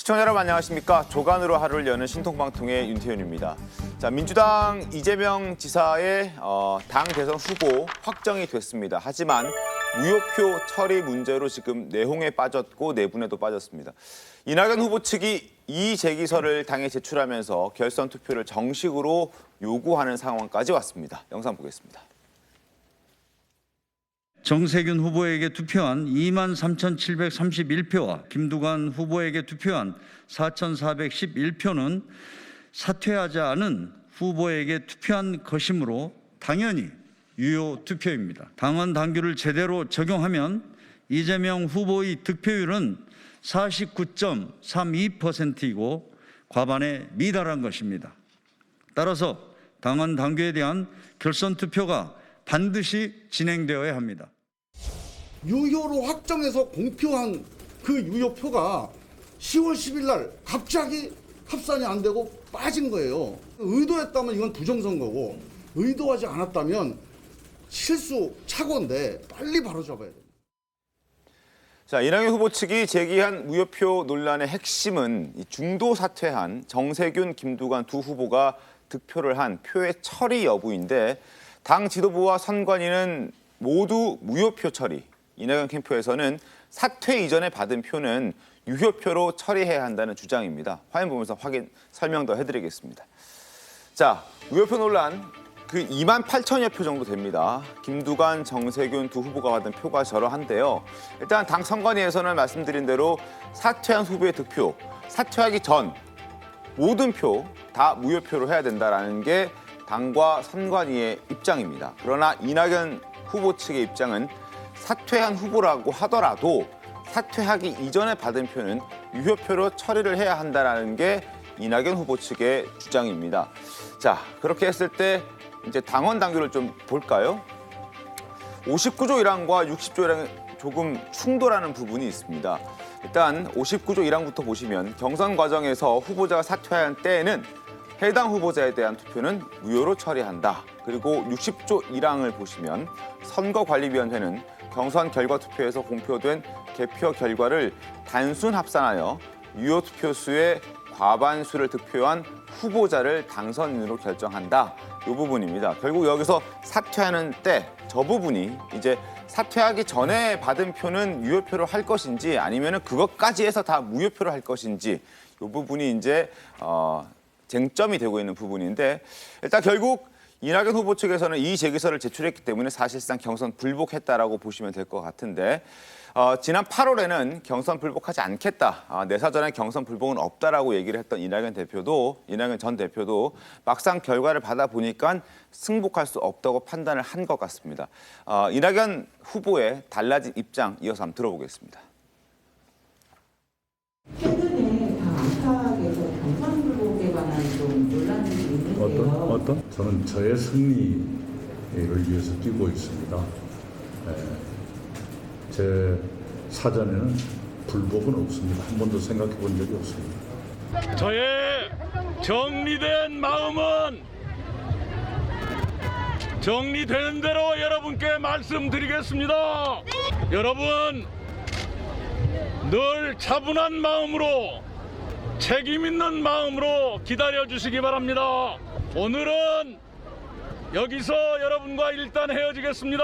시청자 여러분 안녕하십니까. 조간으로 하루를 여는 신통방통의 윤태윤입니다. 자, 민주당 이재명 지사의 당 대선 후보 확정이 됐습니다. 하지만 무효표 처리 문제로 지금 내홍에 빠졌고 내분에도 빠졌습니다. 이낙연 후보 측이 이의 제기서를 당에 제출하면서 결선 투표를 정식으로 요구하는 상황까지 왔습니다. 영상 보겠습니다. 정세균 후보에게 투표한 23,731표와 김두관 후보에게 투표한 4,411표는 사퇴하지 않은 후보에게 투표한 것이므로 당연히 유효 투표입니다. 당원 당규를 제대로 적용하면 이재명 후보의 득표율은 49.32%이고 과반에 미달한 것입니다. 따라서 당원 당규에 대한 결선 투표가 반드시 진행되어야 합니다. 유효로 확정해서 공표한 그 유효표가 10월 10일 날 갑자기 합산이 안 되고 빠진 거예요. 의도했다면 이건 부정선거고 의도하지 않았다면 실수 착오인데 빨리 바로잡아야 돼요. 자, 이낙연 후보 측이 제기한 무효표 논란의 핵심은 중도 사퇴한 정세균, 김두관 두 후보가 득표를 한 표의 처리 여부인데 당 지도부와 선관위는 모두 무효표 처리, 이낙연 캠프에서는 사퇴 이전에 받은 표는 유효표로 처리해야 한다는 주장입니다. 화면 보면서 설명 더 해드리겠습니다. 자, 무효표 논란 그 28,000여 표 정도 됩니다. 김두관, 정세균 두 후보가 받은 표가 저러한데요. 일단 당 선관위에서는 말씀드린 대로 사퇴한 후보의 득표, 사퇴하기 전 모든 표 다 무효표로 해야 된다는 게 당과 선관위의 입장입니다. 그러나 이낙연 후보 측의 입장은 사퇴한 후보라고 하더라도 사퇴하기 이전에 받은 표는 유효표로 처리를 해야 한다는 게 이낙연 후보 측의 주장입니다. 자, 그렇게 했을 때 이제 당원 당규를 좀 볼까요? 59조 1항과 60조 1항이 조금 충돌하는 부분이 있습니다. 일단 59조 1항부터 보시면 경선 과정에서 후보자가 사퇴한 때에는 해당 후보자에 대한 투표는 무효로 처리한다. 그리고 60조 1항을 보시면 선거관리위원회는 경선 결과 투표에서 공표된 개표 결과를 단순 합산하여 유효 투표수의 과반수를 득표한 후보자를 당선인으로 결정한다. 이 부분입니다. 결국 여기서 사퇴하는 때 저 부분이 이제 사퇴하기 전에 받은 표는 유효표로 할 것인지 아니면 그것까지 해서 다 무효표로 할 것인지 이 부분이 이제 쟁점이 되고 있는 부분인데 일단 결국 이낙연 후보 측에서는 이의 제기서를 제출했기 때문에 사실상 경선 불복했다라고 보시면 될 것 같은데 지난 8월에는 경선 불복하지 않겠다. 내 사전에 경선 불복은 없다라고 얘기를 했던 이낙연 전 대표도 막상 결과를 받아보니까 승복할 수 없다고 판단을 한 것 같습니다. 이낙연 후보의 달라진 입장 이어서 한번 들어보겠습니다. 최근에 당 안팎에서 경선 불복에 관한 좀 논란이 있는데요. 어떤? 저는 저의 승리를 위해서 뛰고 있습니다. 제 사전에는 불복은 없습니다. 한 번도 생각해 본 적이 없습니다. 저의 정리된 마음은 정리되는 대로 여러분께 말씀드리겠습니다. 여러분 늘 차분한 마음으로 책임 있는 마음으로 기다려 주시기 바랍니다. 오늘은 여기서 여러분과 일단 헤어지겠습니다.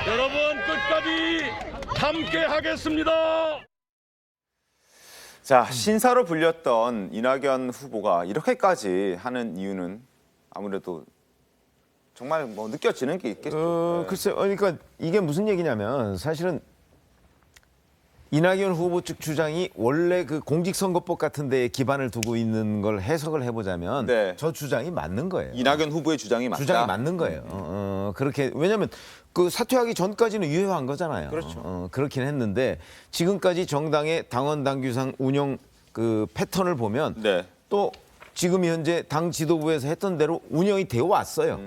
여러분 끝까지 함께 하겠습니다. 자, 신사로 불렸던 이낙연 후보가 이렇게까지 하는 이유는 아무래도 정말 뭐 느껴지는 게 있겠죠. 글쎄요. 그러니까 이게 무슨 얘기냐면 사실은 이낙연 후보 측 주장이 원래 그 공직선거법 같은 데에 기반을 두고 있는 걸 해석을 해보자면 네. 저 주장이 맞는 거예요. 이낙연 후보의 주장이 맞다. 주장이 맞는 거예요. 그렇게 왜냐하면 그 사퇴하기 전까지는 유효한 거잖아요. 그렇죠. 그렇긴 했는데 지금까지 정당의 당원 당규상 운영 그 패턴을 보면 네. 또 지금 현재 당 지도부에서 했던 대로 운영이 되어 왔어요.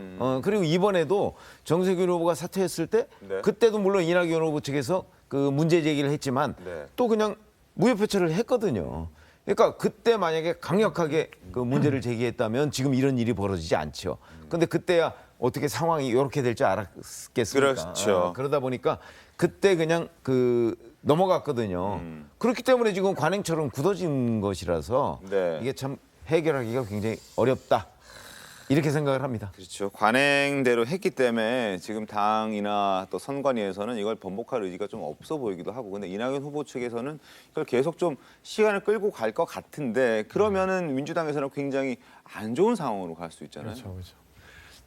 그리고 이번에도 정세균 후보가 사퇴했을 때 네. 그때도 물론 이낙연 후보 측에서 그 문제 제기를 했지만 네. 또 그냥 무효표 처리를 했거든요. 그러니까 그때 만약에 강력하게 그 문제를 제기했다면 지금 이런 일이 벌어지지 않죠. 근데 그때야 어떻게 상황이 이렇게 될 줄 알았겠습니까? 그렇죠. 그러다 보니까 그때 그냥 넘어갔거든요. 그렇기 때문에 지금 관행처럼 굳어진 것이라서 네. 이게 참 해결하기가 굉장히 어렵다. 이렇게 생각을 합니다. 그렇죠. 관행대로 했기 때문에 지금 당이나 또 선관위에서는 이걸 번복할 의지가 좀 없어 보이기도 하고, 근데 이낙연 후보 측에서는 이걸 계속 좀 시간을 끌고 갈 것 같은데, 그러면은 민주당에서는 굉장히 안 좋은 상황으로 갈 수 있잖아요. 그렇죠.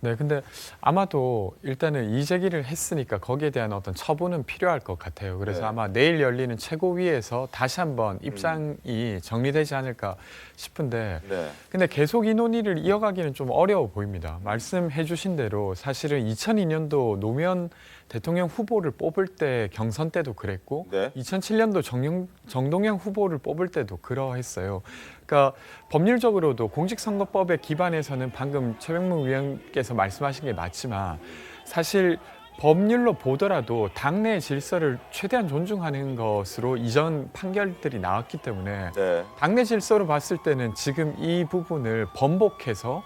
네, 근데 아마도 일단은 이재기를 했으니까 거기에 대한 어떤 처분은 필요할 것 같아요. 그래서 네. 아마 내일 열리는 최고위에서 다시 한번 입장이 정리되지 않을까 싶은데, 네. 근데 계속 이 논의를 이어가기는 좀 어려워 보입니다. 말씀해 주신 대로 사실은 2002년도 노무현 대통령 후보를 뽑을 때 경선 때도 그랬고, 네. 2007년도 정동영 후보를 뽑을 때도 그러했어요. 그러니까 법률적으로도 공직선거법에 기반해서는 방금 최병문 위원께서 말씀하신 게 맞지만, 사실 법률로 보더라도 당내 질서를 최대한 존중하는 것으로 이전 판결들이 나왔기 때문에 네. 당내 질서로 봤을 때는 지금 이 부분을 번복해서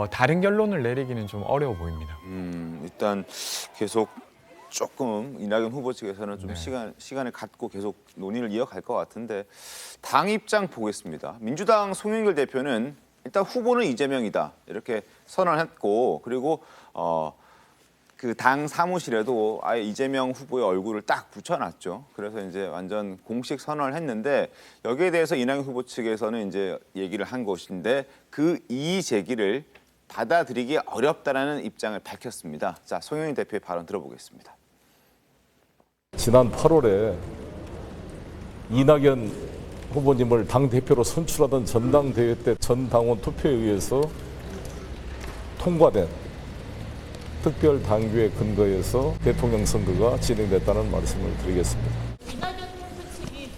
다른 결론을 내리기는 좀 어려워 보입니다. 일단 계속 조금 이낙연 후보 측에서는 좀 네. 시간을 갖고 계속 논의를 이어갈 것 같은데, 당 입장 보겠습니다. 민주당 송영길 대표는 일단 후보는 이재명이다 이렇게 선언했고, 그리고 그 당 사무실에도 아예 이재명 후보의 얼굴을 딱 붙여놨죠. 그래서 이제 완전 공식 선언을 했는데, 여기에 대해서 이낙연 후보 측에서는 이제 얘기를 한 것인데, 그 이의 제기를 받아들이기 어렵다라는 입장을 밝혔습니다. 자, 송영길 대표의 발언 들어보겠습니다. 지난 8월에 이낙연 후보님을 당대표로 선출하던 전당대회 때 전 당원 투표에 의해서 통과된 특별 당규에 근거해서 대통령 선거가 진행됐다는 말씀을 드리겠습니다. 이낙연 후보 측이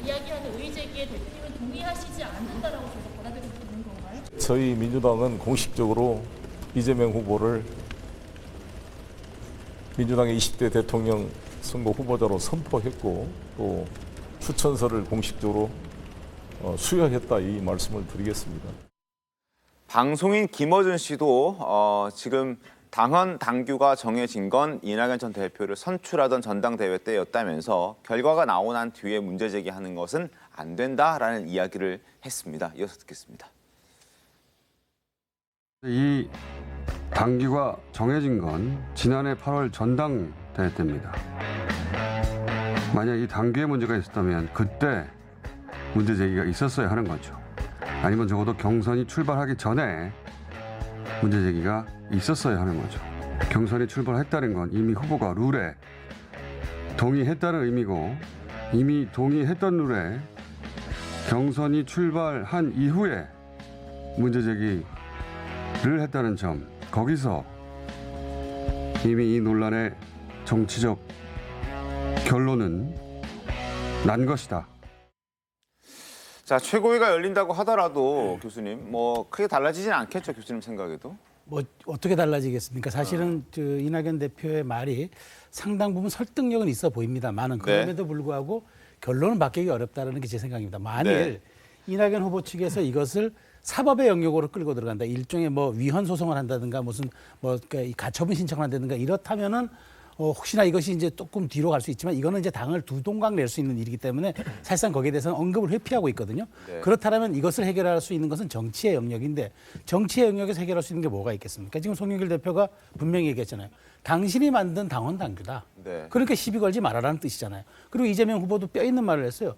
이야기하는 의제기에 대표님은 동의하시지 않는다라고 저도 받아들이고 있는 건가요? 저희 민주당은 공식적으로 이재명 후보를 민주당의 20대 대통령 선거 후보자로 선포했고, 또 추천서를 공식적으로 수여했다, 이 말씀을 드리겠습니다. 방송인 김어준 씨도 지금 당헌 당규가 정해진 건 이낙연 전 대표를 선출하던 전당대회 때였다면서, 결과가 나오고 난 뒤에 문제 제기하는 것은 안 된다라는 이야기를 했습니다. 이어서 듣겠습니다. 이 당규가 정해진 건 지난해 8월 전당대회 때입니다. 만약 이 당규에 문제가 있었다면 그때 문제 제기가 있었어야 하는 거죠. 아니면 적어도 경선이 출발하기 전에 문제 제기가 있었어야 하는 거죠. 경선이 출발했다는 건 이미 후보가 룰에 동의했다는 의미고, 이미 동의했던 룰에 경선이 출발한 이후에 문제 제기를 했다는 점, 거기서 이미 이 논란의 정치적 결론은 난 것이다. 자, 최고위가 열린다고 하더라도 교수님, 뭐 크게 달라지진 않겠죠, 교수님 생각에도? 뭐 어떻게 달라지겠습니까? 사실은 이낙연 대표의 말이 상당 부분 설득력은 있어 보입니다만은, 그럼에도 불구하고 결론은 바뀌기 어렵다는 게 제 생각입니다. 만일 이낙연 후보 측에서 이것을 사법의 영역으로 끌고 들어간다, 일종의 뭐 위헌 소송을 한다든가 무슨 그러니까 가처분 신청을 한다든가 이렇다면은 혹시나 이것이 이제 조금 뒤로 갈 수 있지만, 이거는 이제 당을 두 동강 낼 수 있는 일이기 때문에 사실상 거기에 대해서는 언급을 회피하고 있거든요. 그렇다면 이것을 해결할 수 있는 것은 정치의 영역인데, 정치의 영역에서 해결할 수 있는 게 뭐가 있겠습니까? 지금 송영길 대표가 분명히 얘기했잖아요. 당신이 만든 당원 당규다. 그러니까 시비 걸지 말아라는 뜻이잖아요. 그리고 이재명 후보도 뼈 있는 말을 했어요.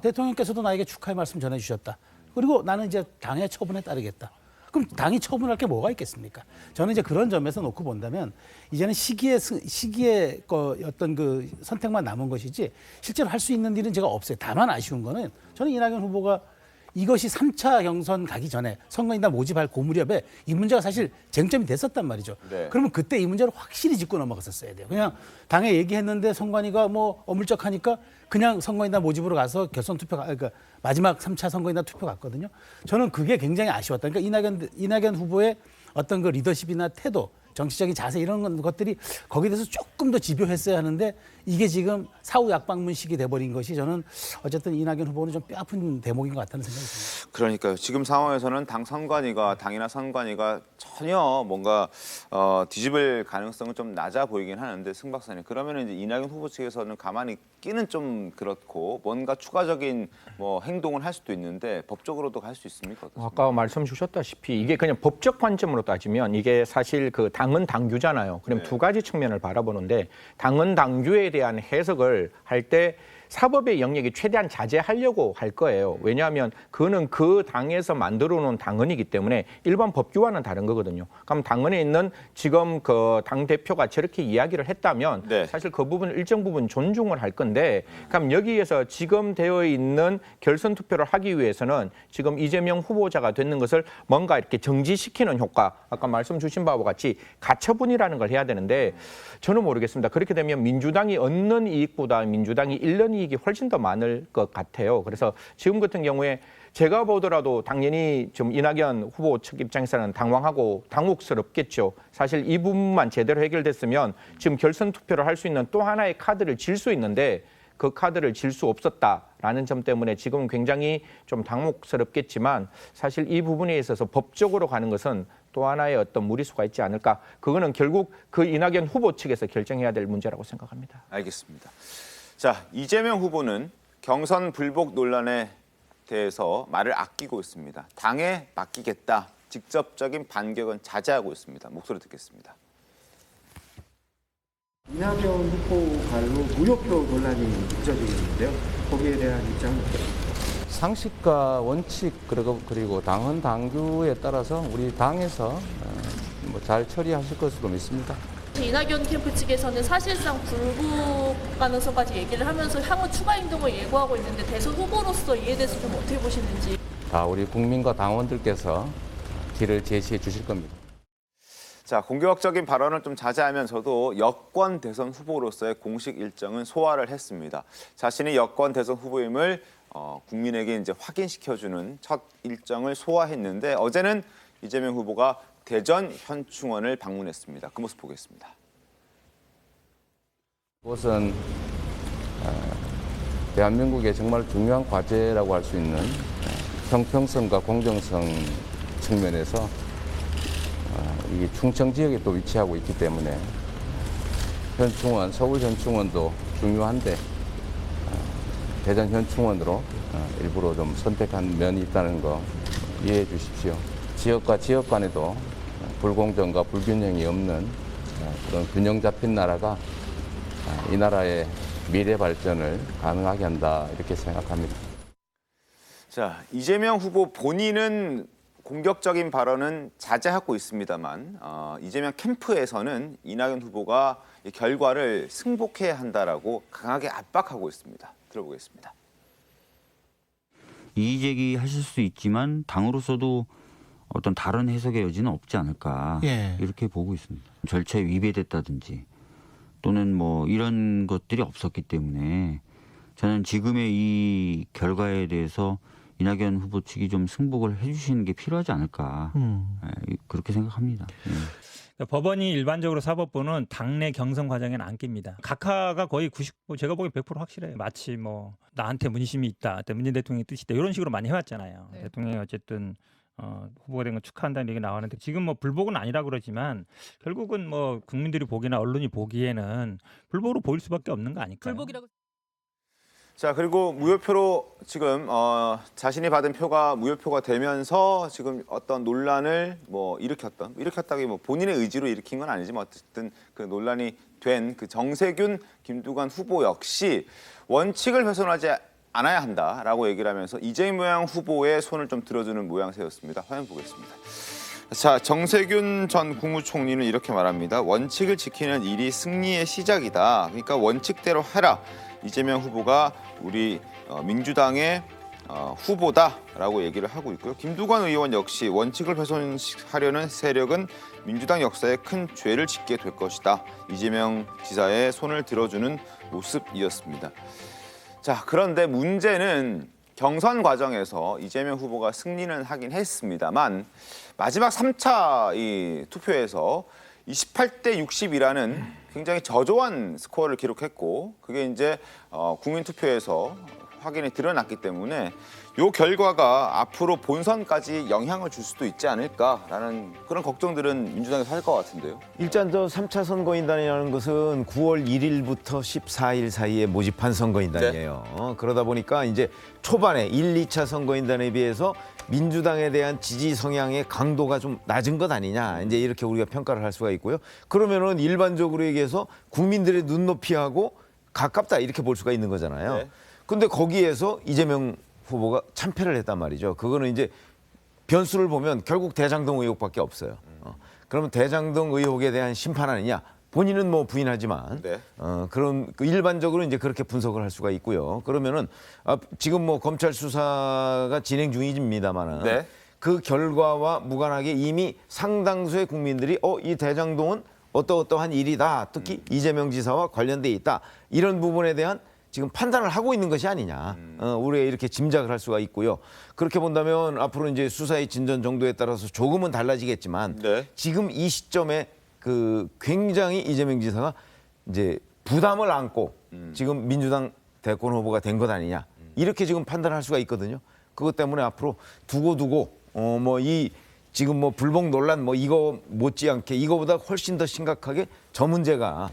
대통령께서도 나에게 축하의 말씀 전해주셨다. 그리고 나는 이제 당의 처분에 따르겠다. 그럼 당이 처분할 게 뭐가 있겠습니까? 저는 이제 그런 점에서 놓고 본다면, 이제는 시기의 어떤 그 선택만 남은 것이지 실제로 할 수 있는 일은 제가 없어요. 다만 아쉬운 거는, 저는 이낙연 후보가 이것이 3차 경선 가기 전에 선거인단 모집할 그 무렵에 이 문제가 사실 쟁점이 됐었단 말이죠. 그러면 그때 이 문제를 확실히 짚고 넘어갔었어야 돼요. 그냥 당에 얘기했는데 선관위가 뭐 어물쩍하니까 그냥 선거인단 모집으로 가서 결선 투표, 그러니까 마지막 3차 선거인단 투표 갔거든요. 저는 그게 굉장히 아쉬웠다. 그러니까 이낙연 후보의 어떤 그 리더십이나 태도, 정치적인 자세 이런 것들이 거기에 대해서 조금 더 집요했어야 하는데 이게 지금 사후 약방문식이 돼버린 것이 저는 어쨌든 이낙연 후보는 좀 뼈아픈 대목인 것 같다는 생각이 듭니다. 그러니까요. 지금 상황에서는 당이나 선관위가 전혀 뭔가 뒤집을 가능성은 좀 낮아 보이긴 하는데 승 박사님, 그러면 이제 이낙연 후보 측에서는 가만히 있기는 좀 그렇고 뭔가 추가적인 뭐 행동을 할 수도 있는데 법적으로도 갈 수 있습니까? 어떻습니까? 아까 말씀 주셨다시피 이게 그냥 법적 관점으로 따지면 이게 사실 그 당은 당규잖아요. 그럼 네. 두 가지 측면을 바라보는데 당은 당규에 대한 해석을 할 때 사법의 영역이 최대한 자제하려고 할 거예요. 왜냐하면 그거는 그 당에서 만들어 놓은 당헌이기 때문에 일반 법규와는 다른 거거든요. 그럼 당헌에 있는 지금 그 당 대표가 저렇게 이야기를 했다면 네. 사실 그 부분 일정 부분 존중을 할 건데, 그럼 여기에서 지금 되어 있는 결선 투표를 하기 위해서는 지금 이재명 후보자가 되는 것을 뭔가 이렇게 정지시키는 효과, 아까 말씀 주신 바와 같이 가처분이라는 걸 해야 되는데 저는 모르겠습니다. 그렇게 되면 민주당이 얻는 이익보다 민주당이 잃는 이익이 훨씬 더 많을 것 같아요. 그래서 지금 같은 경우에 제가 보더라도 당연히 좀 이낙연 후보 측 입장에서는 당황하고 당혹스럽겠죠. 사실 이 부분만 제대로 해결됐으면 지금 결선 투표를 할 수 있는 또 하나의 카드를 질 수 있는데 그 카드를 질 수 없었다라는 점 때문에 지금은 굉장히 좀 당혹스럽겠지만 사실 이 부분에 있어서 법적으로 가는 것은 또 하나의 어떤 무리수가 있지 않을까. 그거는 결국 그 이낙연 후보 측에서 결정해야 될 문제라고 생각합니다. 알겠습니다. 자, 이재명 후보는 경선 불복 논란에 대해서 말을 아끼고 있습니다. 당에 맡기겠다. 직접적인 반격은 자제하고 있습니다. 목소리 듣겠습니다. 이낙연 후보 발로 무효표 논란이 빚어지고 있는데요. 거기에 대한 입장은 상식과 원칙 그리고 당헌 당규에 따라서 우리 당에서 잘 처리하실 것으로 믿습니다. 이낙연 캠프 측에서는 사실상 불복 가능성까지 얘기를 하면서 향후 추가 행동을 예고하고 있는데 대선 후보로서 이에 대해서 좀 어떻게 보시는지. 우리 국민과 당원들께서 길을 제시해 주실 겁니다. 자, 공격적인 발언을 좀 자제하면서도 여권 대선 후보로서의 공식 일정은 소화를 했습니다. 자신이 여권 대선 후보임을 국민에게 이제 확인시켜주는 첫 일정을 소화했는데 어제는 이재명 후보가 대전 현충원을 방문했습니다. 그 모습 보겠습니다. 그것은 대한민국의 정말 중요한 과제라고 할 수 있는 형평성과 공정성 측면에서 이 충청 지역에 또 위치하고 있기 때문에 현충원, 서울 현충원도 중요한데 대전 현충원으로 일부러 좀 선택한 면이 있다는 거 이해해 주십시오. 지역과 지역 간에도 불공정과 불균형이 없는 그런 균형 잡힌 나라가 이 나라의 미래 발전을 가능하게 한다 이렇게 생각합니다. 자, 이재명 후보 본인은 공격적인 발언은 자제하고 있습니다만 이재명 캠프에서는 이낙연 후보가 이 결과를 승복해야 한다라고 강하게 압박하고 있습니다. 들어보겠습니다. 이의 제기하실 수 있지만 당으로서도 어떤 다른 해석의 여지는 없지 않을까 이렇게 보고 있습니다. 절차에 위배됐다든지 또는 뭐 이런 것들이 없었기 때문에 저는 지금의 이 결과에 대해서 이낙연 후보 측이 좀 승복을 해주시는 게 필요하지 않을까 그렇게 생각합니다. 법원이 일반적으로 사법부는 당내 경선 과정에는 안 낍니다. 각하가 거의 90%, 제가 보기엔 100% 확실해요. 마치 뭐 나한테 문심이 있다, 문재인 대통령의 뜻이 있다 이런 식으로 많이 해왔잖아요. 네. 대통령이 어쨌든 후보가 된 건 축하한다는 얘기 나왔는데 지금 뭐 불복은 아니라 그러지만 결국은 뭐 국민들이 보기나 언론이 보기에는 불복으로 보일 수밖에 없는 거 아닐까요? 불복이라고. 자, 그리고 무효표로 지금 자신이 받은 표가 무효표가 되면서 지금 어떤 논란을 일으켰다기 뭐 본인의 의지로 일으킨 건 아니지만 어쨌든 그 논란이 된 그 정세균, 김두관 후보 역시 원칙을 훼손하지 않아야 한다라고 얘기를 하면서 이재명 후보의 손을 좀 들어주는 모양새였습니다. 화면 보겠습니다. 자, 정세균 전 국무총리는 이렇게 말합니다. 원칙을 지키는 일이 승리의 시작이다. 그러니까 원칙대로 해라. 이재명 후보가 우리 민주당의 후보다라고 얘기를 하고 있고요. 김두관 의원 역시 원칙을 훼손하려는 세력은 민주당 역사에 큰 죄를 짓게 될 것이다. 이재명 지사의 손을 들어주는 모습이었습니다. 자, 그런데 문제는 경선 과정에서 이재명 후보가 승리는 하긴 했습니다만 마지막 3차 이 투표에서 28대 60이라는 굉장히 저조한 스코어를 기록했고 그게 이제 국민 투표에서 확인이 드러났기 때문에 이 결과가 앞으로 본선까지 영향을 줄 수도 있지 않을까라는 그런 걱정들은 민주당에서 할 것 같은데요. 일단 저 3차 선거인단이라는 것은 9월 1일부터 14일 사이에 모집한 선거인단이에요. 그러다 보니까 이제 초반에 1, 2차 선거인단에 비해서 민주당에 대한 지지 성향의 강도가 좀 낮은 것 아니냐 이제 이렇게 우리가 평가를 할 수가 있고요. 그러면은 일반적으로 얘기해서 국민들의 눈높이하고 가깝다 이렇게 볼 수가 있는 거잖아요. 근데 거기에서 이재명 후보가 참패를 했단 말이죠. 그거는 이제 변수를 보면 결국 대장동 의혹밖에 없어요. 그러면 대장동 의혹에 대한 심판 아니냐? 본인은 뭐 부인하지만 그런 일반적으로 이제 그렇게 분석을 할 수가 있고요. 그러면은 지금 뭐 검찰 수사가 진행 중입니다만은 그 결과와 무관하게 이미 상당수의 국민들이 이 대장동은 어떠어떠한 일이다. 특히 이재명 지사와 관련돼 있다. 이런 부분에 대한 지금 판단을 하고 있는 것이 아니냐. 우리가 이렇게 짐작을 할 수가 있고요. 그렇게 본다면 앞으로 이제 수사의 진전 정도에 따라서 조금은 달라지겠지만 지금 이 시점에 그 굉장히 이재명 지사가 이제 부담을 안고 지금 민주당 대권 후보가 된 것 아니냐. 이렇게 지금 판단할 수가 있거든요. 그것 때문에 앞으로 두고 뭐 이 지금 뭐 불복 논란 뭐 이거 못지않게 이거보다 훨씬 더 심각하게 저 문제가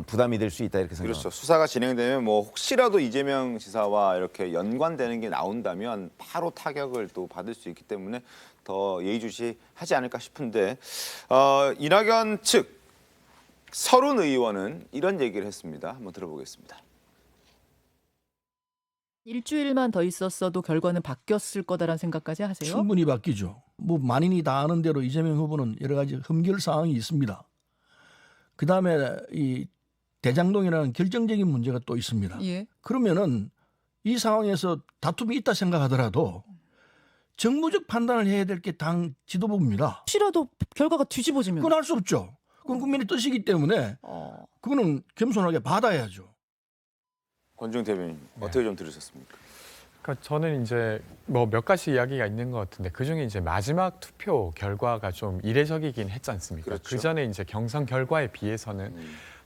부담이 될 수 있다 이렇게 생각합니다. 그렇죠. 수사가 진행되면 뭐 혹시라도 이재명 지사와 이렇게 연관되는 게 나온다면 바로 타격을 또 받을 수 있기 때문에 더 예의주시하지 않을까 싶은데 이낙연 측 서른 의원은 이런 얘기를 했습니다. 한번 들어보겠습니다. 일주일만 더 있었어도 결과는 바뀌었을 거다라는 생각까지 하세요? 충분히 바뀌죠. 뭐 만인이 다 아는 대로 이재명 후보는 여러 가지 흠결 사항이 있습니다. 그다음에 이 대장동이라는 결정적인 문제가 또 있습니다. 그러면은 이 상황에서 다툼이 있다 생각하더라도 정무적 판단을 해야 될 게 당 지도부입니다. 혹시라도 결과가 뒤집어지면? 그건 할 수 없죠. 그건 국민의 뜻이기 때문에 그거는 겸손하게 받아야죠. 권중 대변인 어떻게 좀 들으셨습니까? 그러니까 저는 이제 뭐 몇 가지 이야기가 있는 것 같은데 그중에 이제 마지막 투표 결과가 좀 이례적이긴 했지 않습니까? 그렇죠. 그 전에 이제 경선 결과에 비해서는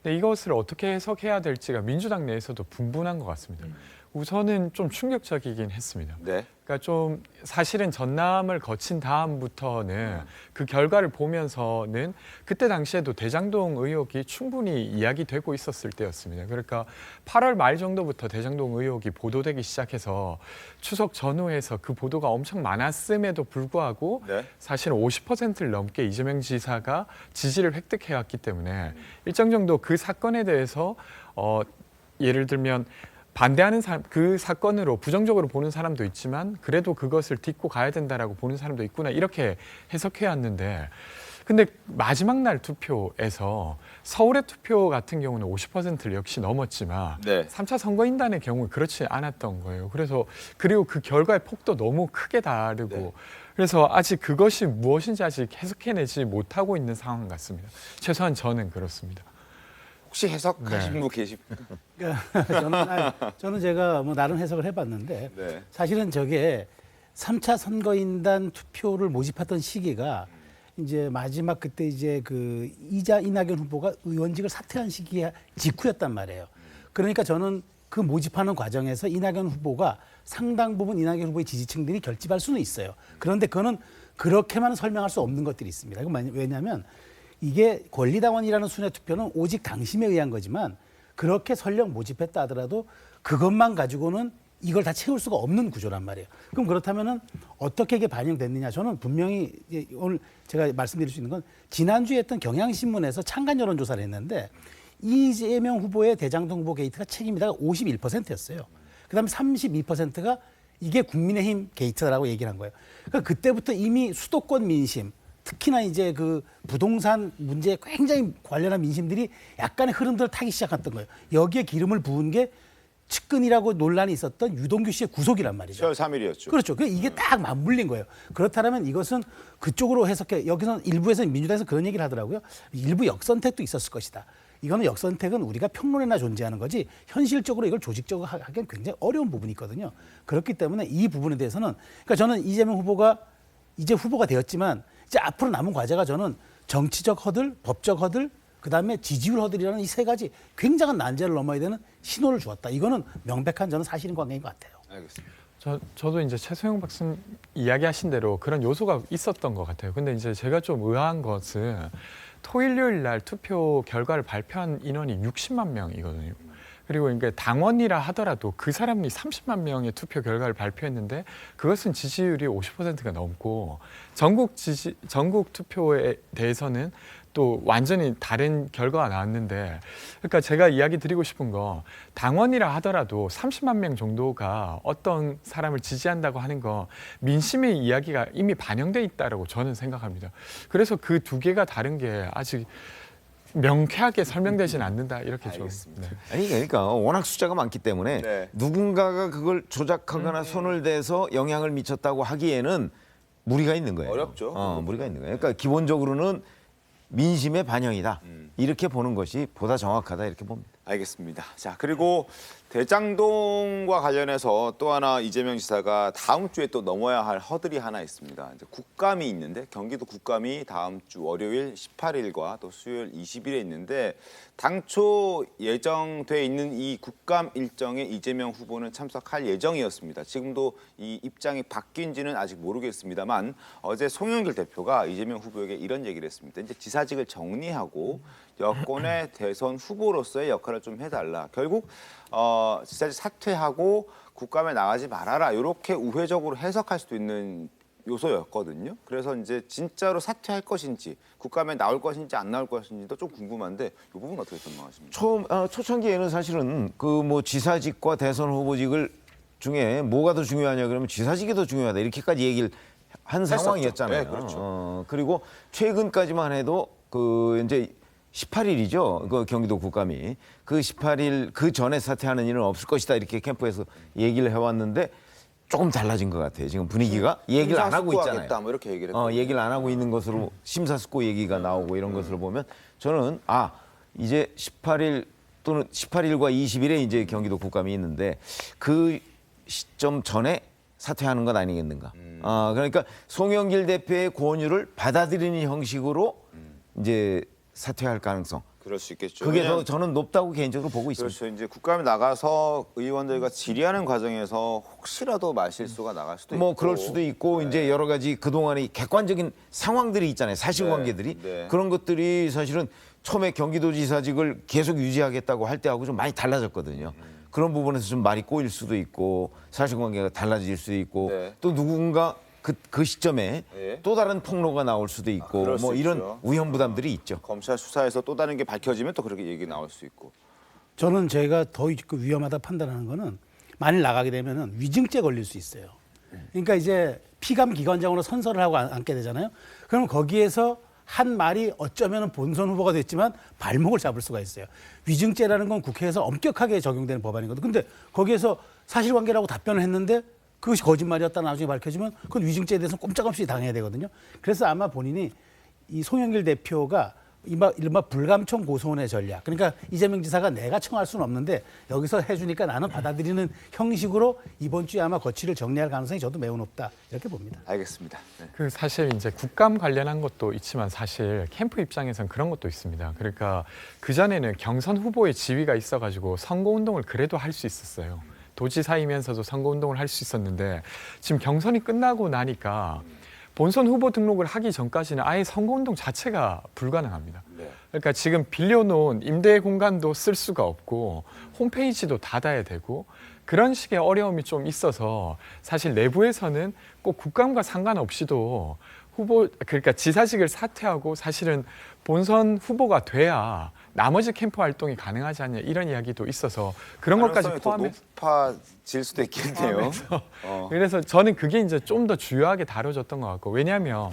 근데 이것을 어떻게 해석해야 될지가 민주당 내에서도 분분한 것 같습니다. 우선은 좀 충격적이긴 했습니다. 그러니까 좀 사실은 전남을 거친 다음부터는 그 결과를 보면서는 그때 당시에도 대장동 의혹이 충분히 이야기되고 있었을 때였습니다. 그러니까 8월 말 정도부터 대장동 의혹이 보도되기 시작해서 추석 전후에서 그 보도가 엄청 많았음에도 불구하고 사실은 50%를 넘게 이재명 지사가 지지를 획득해왔기 때문에 일정 정도 그 사건에 대해서 예를 들면 반대하는 사람, 그 사건으로 부정적으로 보는 사람도 있지만 그래도 그것을 딛고 가야 된다라고 보는 사람도 있구나 이렇게 해석해 왔는데 근데 마지막 날 투표에서 서울의 투표 같은 경우는 50%를 역시 넘었지만 3차 선거인단의 경우 그렇지 않았던 거예요. 그래서 그리고 그 결과의 폭도 너무 크게 다르고 그래서 아직 그것이 무엇인지 아직 해석해내지 못하고 있는 상황 같습니다. 최소한 저는 그렇습니다. 혹시 해석하신 분 계십니까? 저는 제가 뭐 나름 해석을 해봤는데 사실은 저게 3차 선거인단 투표를 모집했던 시기가 이제 마지막 그때 이제 그 이낙연 후보가 의원직을 사퇴한 시기에 직후였단 말이에요. 그러니까 저는 그 모집하는 과정에서 이낙연 후보가 상당 부분 이낙연 후보의 지지층들이 결집할 수는 있어요. 그런데 그거는 그렇게만 설명할 수 없는 것들이 있습니다. 왜냐하면 이게 권리당원이라는 순회 투표는 오직 당심에 의한 거지만 그렇게 설령 모집했다 하더라도 그것만 가지고는 이걸 다 채울 수가 없는 구조란 말이에요. 그럼 그렇다면은 어떻게 이게 반영됐느냐? 저는 분명히 오늘 제가 말씀드릴 수 있는 건 지난주에 했던 경향신문에서 창간 여론조사를 했는데 이재명 후보의 대장동 후보 게이트가 책임이다가 51%였어요. 그다음에 32%가 이게 국민의힘 게이트라고 얘기를 한 거예요. 그러니까 그때부터 이미 수도권 민심 특히나 이제 그 부동산 문제에 굉장히 관련한 민심들이 약간의 흐름들을 타기 시작했던 거예요. 여기에 기름을 부은 게 측근이라고 논란이 있었던 유동규 씨의 구속이란 말이죠. 10월 3일이었죠. 그렇죠. 이게 딱 맞물린 거예요. 그렇다면 이것은 그쪽으로 해석해. 여기서는 일부에서는 민주당에서 그런 얘기를 하더라고요. 일부 역선택도 있었을 것이다. 이거는 역선택은 우리가 평론에나 존재하는 거지 현실적으로 이걸 조직적으로 하기엔 굉장히 어려운 부분이 있거든요. 그렇기 때문에 이 부분에 대해서는 그러니까 저는 이재명 후보가 이제 후보가 되었지만 이제 앞으로 남은 과제가 저는 정치적 허들, 법적 허들, 그다음에 지지율 허들이라는 이 세 가지 굉장한 난제를 넘어야 되는 신호를 주었다. 이거는 명백한 저는 사실인 관계인 것 같아요. 알겠습니다. 저도 이제 최소영 박사님 이야기하신 대로 그런 요소가 있었던 것 같아요. 근데 이제 제가 좀 의아한 것은 토일, 요일 날 투표 결과를 발표한 인원이 60만 명이거든요. 그리고 이게 당원이라 하더라도 그 사람이 30만 명의 투표 결과를 발표했는데 그것은 지지율이 50%가 넘고 전국 투표에 대해서는 또 완전히 다른 결과가 나왔는데, 그러니까 제가 이야기 드리고 싶은 거, 당원이라 하더라도 30만 명 정도가 어떤 사람을 지지한다고 하는 거 민심의 이야기가 이미 반영돼 있다라고 저는 생각합니다. 그래서 그 두 개가 다른 게 아직 명쾌하게 설명되지는 않는다 이렇게 좀. 네. 아니 그러니까 워낙 숫자가 많기 때문에 네. 누군가가 그걸 조작하거나 손을 대서 영향을 미쳤다고 하기에는 무리가 있는 거예요. 어렵죠. 무리가 있는 거예요. 그러니까 기본적으로는 민심의 반영이다. 이렇게 보는 것이 보다 정확하다 이렇게 봅니다. 알겠습니다. 자, 그리고 대장동과 관련해서 또 하나 이재명 지사가 다음 주에 또 넘어야 할 허들이 하나 있습니다. 이제 국감이 있는데 경기도 국감이 다음 주 월요일 18일과 또 수요일 20일에 있는데 당초 예정돼 있는 이 국감 일정에 이재명 후보는 참석할 예정이었습니다. 지금도 이 입장이 바뀐지는 아직 모르겠습니다만 어제 송영길 대표가 이재명 후보에게 이런 얘기를 했습니다. 이제 지사직을 정리하고 여권의 대선 후보로서의 역할을 좀 해달라. 결국 지사직 사퇴하고 국감에 나가지 말아라. 이렇게 우회적으로 해석할 수도 있는 요소였거든요. 그래서 이제 진짜로 사퇴할 것인지 국감에 나올 것인지 안 나올 것인지도 좀 궁금한데 이 부분 어떻게 전망하십니까? 초창기에는 사실은 그 뭐 지사직과 대선 후보직을 중에 뭐가 더 중요하냐 그러면 지사직이 더 중요하다 이렇게까지 얘기를 한 상황이었잖아요. 네, 그렇죠. 그리고 최근까지만 해도 그 이제 18일이죠. 그 경기도 국감이 그 18일 그 전에 사퇴하는 일은 없을 것이다 이렇게 캠프에서 얘기를 해왔는데 조금 달라진 것 같아요. 지금 분위기가 얘기를 안 하고 있잖아요. 뭐 이렇게 얘기를 했거든요. 얘기를 안 하고 있는 것으로 심사숙고 얘기가 나오고 이런 것을 보면 저는 이제 18일 또는 18일과 20일에 이제 경기도 국감이 있는데 그 시점 전에 사퇴하는 것 아니겠는가. 그러니까 송영길 대표의 권유를 받아들이는 형식으로 이제 사퇴할 가능성. 그럴 수 있겠죠. 그게 더 저는 높다고 개인적으로 보고 있습니다. 그렇죠. 이제 국감에 나가서 의원들과 질의하는 과정에서 혹시라도 말실수가 나갈 수도 있고. 뭐 그럴 수도 있고 이제 여러 가지 그동안의 객관적인 상황들이 있잖아요. 사실관계들이. 네. 그런 것들이 사실은 처음에 경기도지사직을 계속 유지하겠다고 할 때하고 좀 많이 달라졌거든요. 그런 부분에서 좀 말이 꼬일 수도 있고 사실관계가 달라질 수도 있고 또 누군가 그 시점에 또 다른 폭로가 나올 수도 있고 그럴 수 뭐 이런 있죠. 위험 부담들이 있죠. 검찰 수사에서 또 다른 게 밝혀지면 또 그렇게 얘기 나올 수 있고. 저는 제가 더 위험하다 판단하는 거는 만일 나가게 되면은 위증죄 걸릴 수 있어요. 그러니까 이제 피감 기관장으로 선서를 하고 앉게 되잖아요. 그럼 거기에서 한 말이 어쩌면 본선 후보가 됐지만 발목을 잡을 수가 있어요. 위증죄라는 건 국회에서 엄격하게 적용되는 법안이거든요. 근데 거기에서 사실관계라고 답변을 했는데 그것이 거짓말이었다 나중에 밝혀지면 그건 위증죄에 대해서 꼼짝없이 당해야 되거든요. 그래서 아마 본인이 이 송영길 대표가 이른바 불감청 고소원의 전략. 그러니까 이재명 지사가 내가 청할 수는 없는데 여기서 해주니까 나는 받아들이는 형식으로 이번 주에 아마 거취를 정리할 가능성이 저도 매우 높다 이렇게 봅니다. 알겠습니다. 네. 그 사실 이제 국감 관련한 것도 있지만 사실 캠프 입장에선 그런 것도 있습니다. 그러니까 그 전에는 경선 후보의 지위가 있어가지고 선거운동을 그래도 할 수 있었어요. 도지사이면서도 선거운동을 할 수 있었는데 지금 경선이 끝나고 나니까 본선 후보 등록을 하기 전까지는 아예 선거운동 자체가 불가능합니다. 그러니까 지금 빌려놓은 임대 공간도 쓸 수가 없고 홈페이지도 닫아야 되고 그런 식의 어려움이 좀 있어서 사실 내부에서는 꼭 국감과 상관없이도 그러니까 지사직을 사퇴하고 사실은 본선 후보가 돼야 나머지 캠프 활동이 가능하지 않냐 이런 이야기도 있어서 그런 것까지 포함해서 높아질 수도 있겠네요. 그래서 저는 그게 이제 좀 더 주요하게 다뤄졌던 것 같고 왜냐하면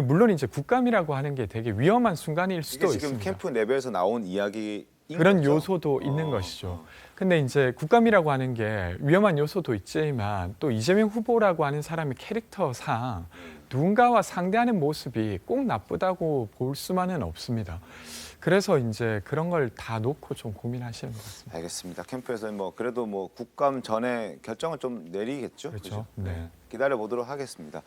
물론 이제 국감이라고 하는 게 되게 위험한 순간일 수도 이게 지금 있습니다. 캠프 내부에서 나온 이야기 그런 거죠? 요소도 있는 것이죠. 근데 이제 국감이라고 하는 게 위험한 요소도 있지만 또 이재명 후보라고 하는 사람의 캐릭터상 누군가와 상대하는 모습이 꼭 나쁘다고 볼 수만은 없습니다. 그래서 이제 그런 걸 다 놓고 좀 고민하시는 것 같습니다. 알겠습니다. 캠프에서 그래도 국감 전에 결정을 좀 내리겠죠. 그렇죠. 네. 기다려 보도록 하겠습니다.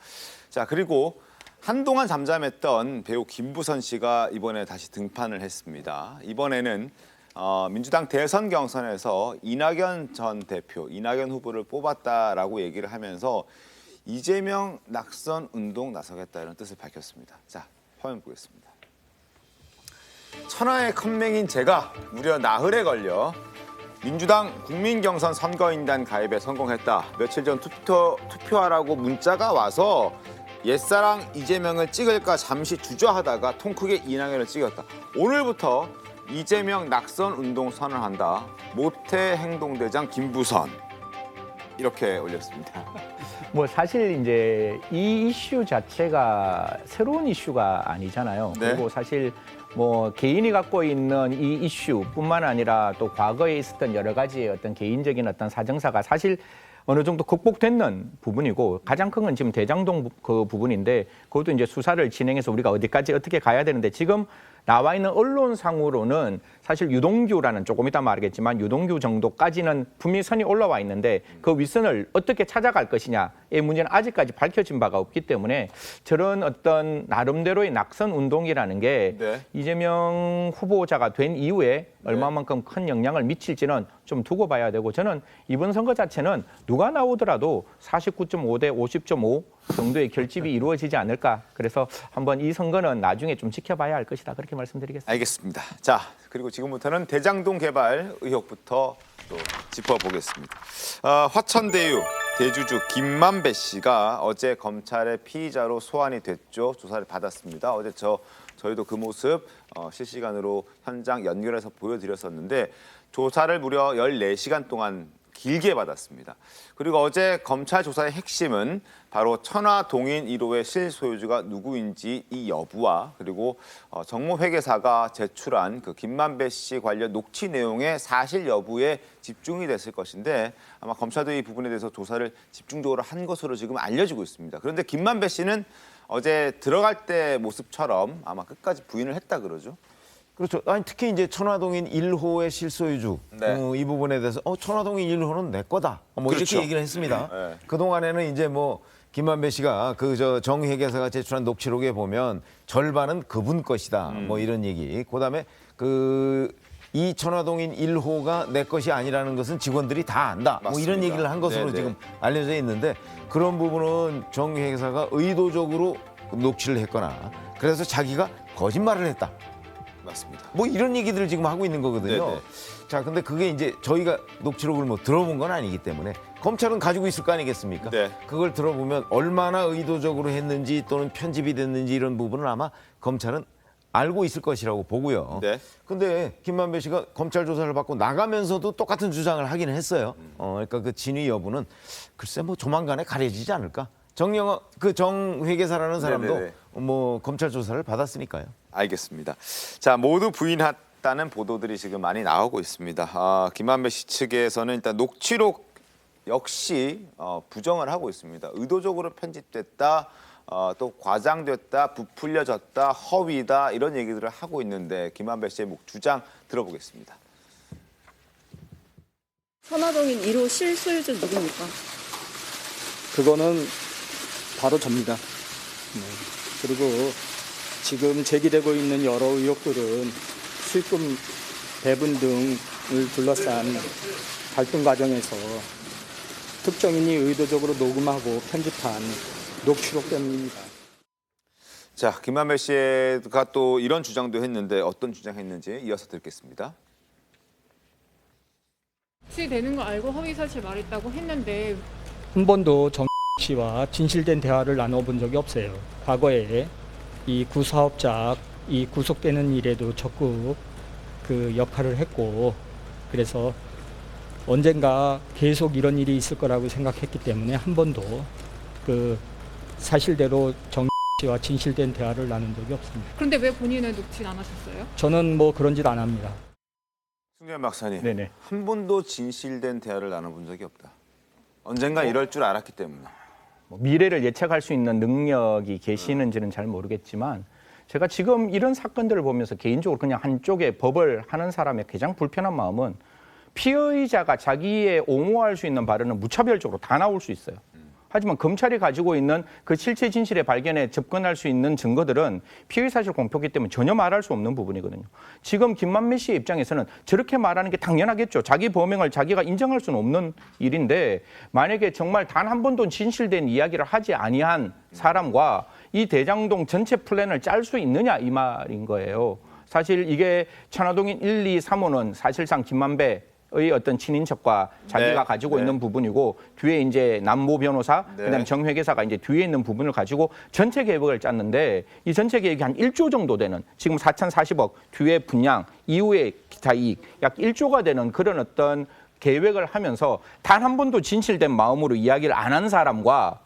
자, 그리고 한동안 잠잠했던 배우 김부선 씨가 이번에 다시 등판을 했습니다. 이번에는 민주당 대선 경선에서 이낙연 전 대표, 이낙연 후보를 뽑았다라고 얘기를 하면서 이재명 낙선 운동 나서겠다 이런 뜻을 밝혔습니다. 자, 화면 보겠습니다. 천하의 컴맹인 제가 무려 나흘에 걸려 민주당 국민경선 선거인단 가입에 성공했다. 며칠 전 투표하라고 문자가 와서 옛사랑 이재명을 찍을까 잠시 주저하다가 통 크게 이낙연을 찍었다. 오늘부터 이재명 낙선 운동 선언한다. 모태 행동대장 김부선. 이렇게 올렸습니다. 뭐 사실 이제 이 이슈 자체가 새로운 이슈가 아니잖아요. 네. 그리고 사실 뭐 개인이 갖고 있는 이 이슈뿐만 아니라 또 과거에 있었던 여러 가지의 어떤 개인적인 어떤 사정사가 사실 어느 정도 극복되는 부분이고 가장 큰 건 지금 대장동 그 부분인데 그것도 이제 수사를 진행해서 우리가 어디까지 어떻게 가야 되는데 지금 나와 있는 언론상으로는 사실 유동규라는 조금 이따 말하겠지만 유동규 정도까지는 분명히 선이 올라와 있는데 그 윗선을 어떻게 찾아갈 것이냐의 문제는 아직까지 밝혀진 바가 없기 때문에 저런 어떤 나름대로의 낙선 운동이라는 게 이재명 후보자가 된 이후에 얼마만큼 큰 영향을 미칠지는 좀 두고 봐야 되고 저는 이번 선거 자체는 누가 나오더라도 49.5 대 50.5 정도의 결집이 이루어지지 않을까. 그래서 한번 이 선거는 나중에 좀 지켜봐야 할 것이다. 그렇게 말씀드리겠습니다. 알겠습니다. 자, 그리고 지금부터는 대장동 개발 의혹부터 또 짚어보겠습니다. 화천대유 대주주 김만배 씨가 어제 검찰의 피의자로 소환이 됐죠. 조사를 받았습니다. 어제 저희도 그 모습 실시간으로 현장 연결해서 보여드렸었는데 조사를 무려 14시간 동안 길게 받았습니다. 그리고 어제 검찰 조사의 핵심은 바로 천화동인 1호의 실소유주가 누구인지 이 여부와 그리고 정모회계사가 제출한 그 김만배 씨 관련 녹취 내용의 사실 여부에 집중이 됐을 것인데 아마 검찰도 이 부분에 대해서 조사를 집중적으로 한 것으로 지금 알려지고 있습니다. 그런데 김만배 씨는 어제 들어갈 때 모습처럼 아마 끝까지 부인을 했다 그러죠. 그렇죠. 아니 특히 이제 천화동인 1호의 실소유주 이 부분에 대해서 천화동인 1호는 내 거다. 뭐 그렇죠. 이렇게 얘기를 했습니다. 네. 그 동안에는 이제 뭐 김만배 씨가 그 정회계사가 제출한 녹취록에 보면 절반은 그분 것이다. 뭐 이런 얘기. 그다음에 이 천화동인 1호가 내 것이 아니라는 것은 직원들이 다 안다. 뭐 이런 맞습니다. 얘기를 한 것으로 네네. 지금 알려져 있는데 그런 부분은 정회계사가 의도적으로 녹취를 했거나 그래서 자기가 거짓말을 했다. 맞습니다. 뭐 이런 얘기들을 지금 하고 있는 거거든요. 네네. 자, 근데 그게 이제 저희가 녹취록을 뭐 들어본 건 아니기 때문에 검찰은 가지고 있을 거 아니겠습니까? 네. 그걸 들어보면 얼마나 의도적으로 했는지 또는 편집이 됐는지 이런 부분은 아마 검찰은 알고 있을 것이라고 보고요. 네. 근데 김만배 씨가 검찰 조사를 받고 나가면서도 똑같은 주장을 하기는 했어요. 그러니까 그 진위 여부는 글쎄 뭐 조만간에 가려지지 않을까? 정 회계사라는 사람도 네네네. 뭐 검찰 조사를 받았으니까요. 알겠습니다. 자, 모두 부인했다는 보도들이 지금 많이 나오고 있습니다. 김만배 씨 측에서는 일단 녹취록 역시 부정을 하고 있습니다. 의도적으로 편집됐다, 또 과장됐다, 부풀려졌다, 허위다 이런 얘기들을 하고 있는데 김만배 씨의 주장 들어보겠습니다. 천화동인 1호 실소유주 누굽니까? 그거는 바로 접니다. 그리고 지금 제기되고 있는 여러 의혹들은 수익금 배분 등을 둘러싼 갈등 과정에서 특정인이 의도적으로 녹음하고 편집한 녹취록 때문입니다. 자, 김만배 씨가 또 이런 주장도 했는데 어떤 주장했는지 이어서 듣겠습니다. 혹시 되는 거 알고 허위 사실 말했다고 했는데 한 번도 정 씨와 진실된 대화를 나눠본 적이 없어요. 과거에 이 구사업자 이 구속되는 일에도 적극 그 역할을 했고 그래서 언젠가 계속 이런 일이 있을 거라고 생각했기 때문에 한 번도 그 사실대로 정 씨와 진실된 대화를 나눈 적이 없습니다. 그런데 왜 본인은 녹취 안 하셨어요? 저는 뭐 그런 짓 안 합니다. 승재 박사님, 네네. 한 번도 진실된 대화를 나눠본 적이 없다. 언젠가 이럴 줄 알았기 때문에. 미래를 예측할 수 있는 능력이 계시는지는 잘 모르겠지만 제가 지금 이런 사건들을 보면서 개인적으로 그냥 한쪽에 법을 하는 사람의 가장 불편한 마음은 피의자가 자기의 옹호할 수 있는 발언은 무차별적으로 다 나올 수 있어요. 하지만 검찰이 가지고 있는 그 실체 진실의 발견에 접근할 수 있는 증거들은 피의 사실 공표기 때문에 전혀 말할 수 없는 부분이거든요. 지금 김만배 씨의 입장에서는 저렇게 말하는 게 당연하겠죠. 자기 범행을 자기가 인정할 수는 없는 일인데 만약에 정말 단 한 번도 진실된 이야기를 하지 아니한 사람과 이 대장동 전체 플랜을 짤 수 있느냐 이 말인 거예요. 사실 이게 천화동인 1, 2, 3호는 사실상 김만배 의 어떤 친인척과 자기가 가지고 있는 부분이고 뒤에 이제 남모 변호사, 그다음에 정회계사가 이제 뒤에 있는 부분을 가지고 전체 계획을 짰는데 이 전체 계획이 한 1조 정도 되는 지금 4,040억 뒤에 분양 이후에 기타 이익 약 1조가 되는 그런 어떤 계획을 하면서 단 한 번도 진실된 마음으로 이야기를 안 한 사람과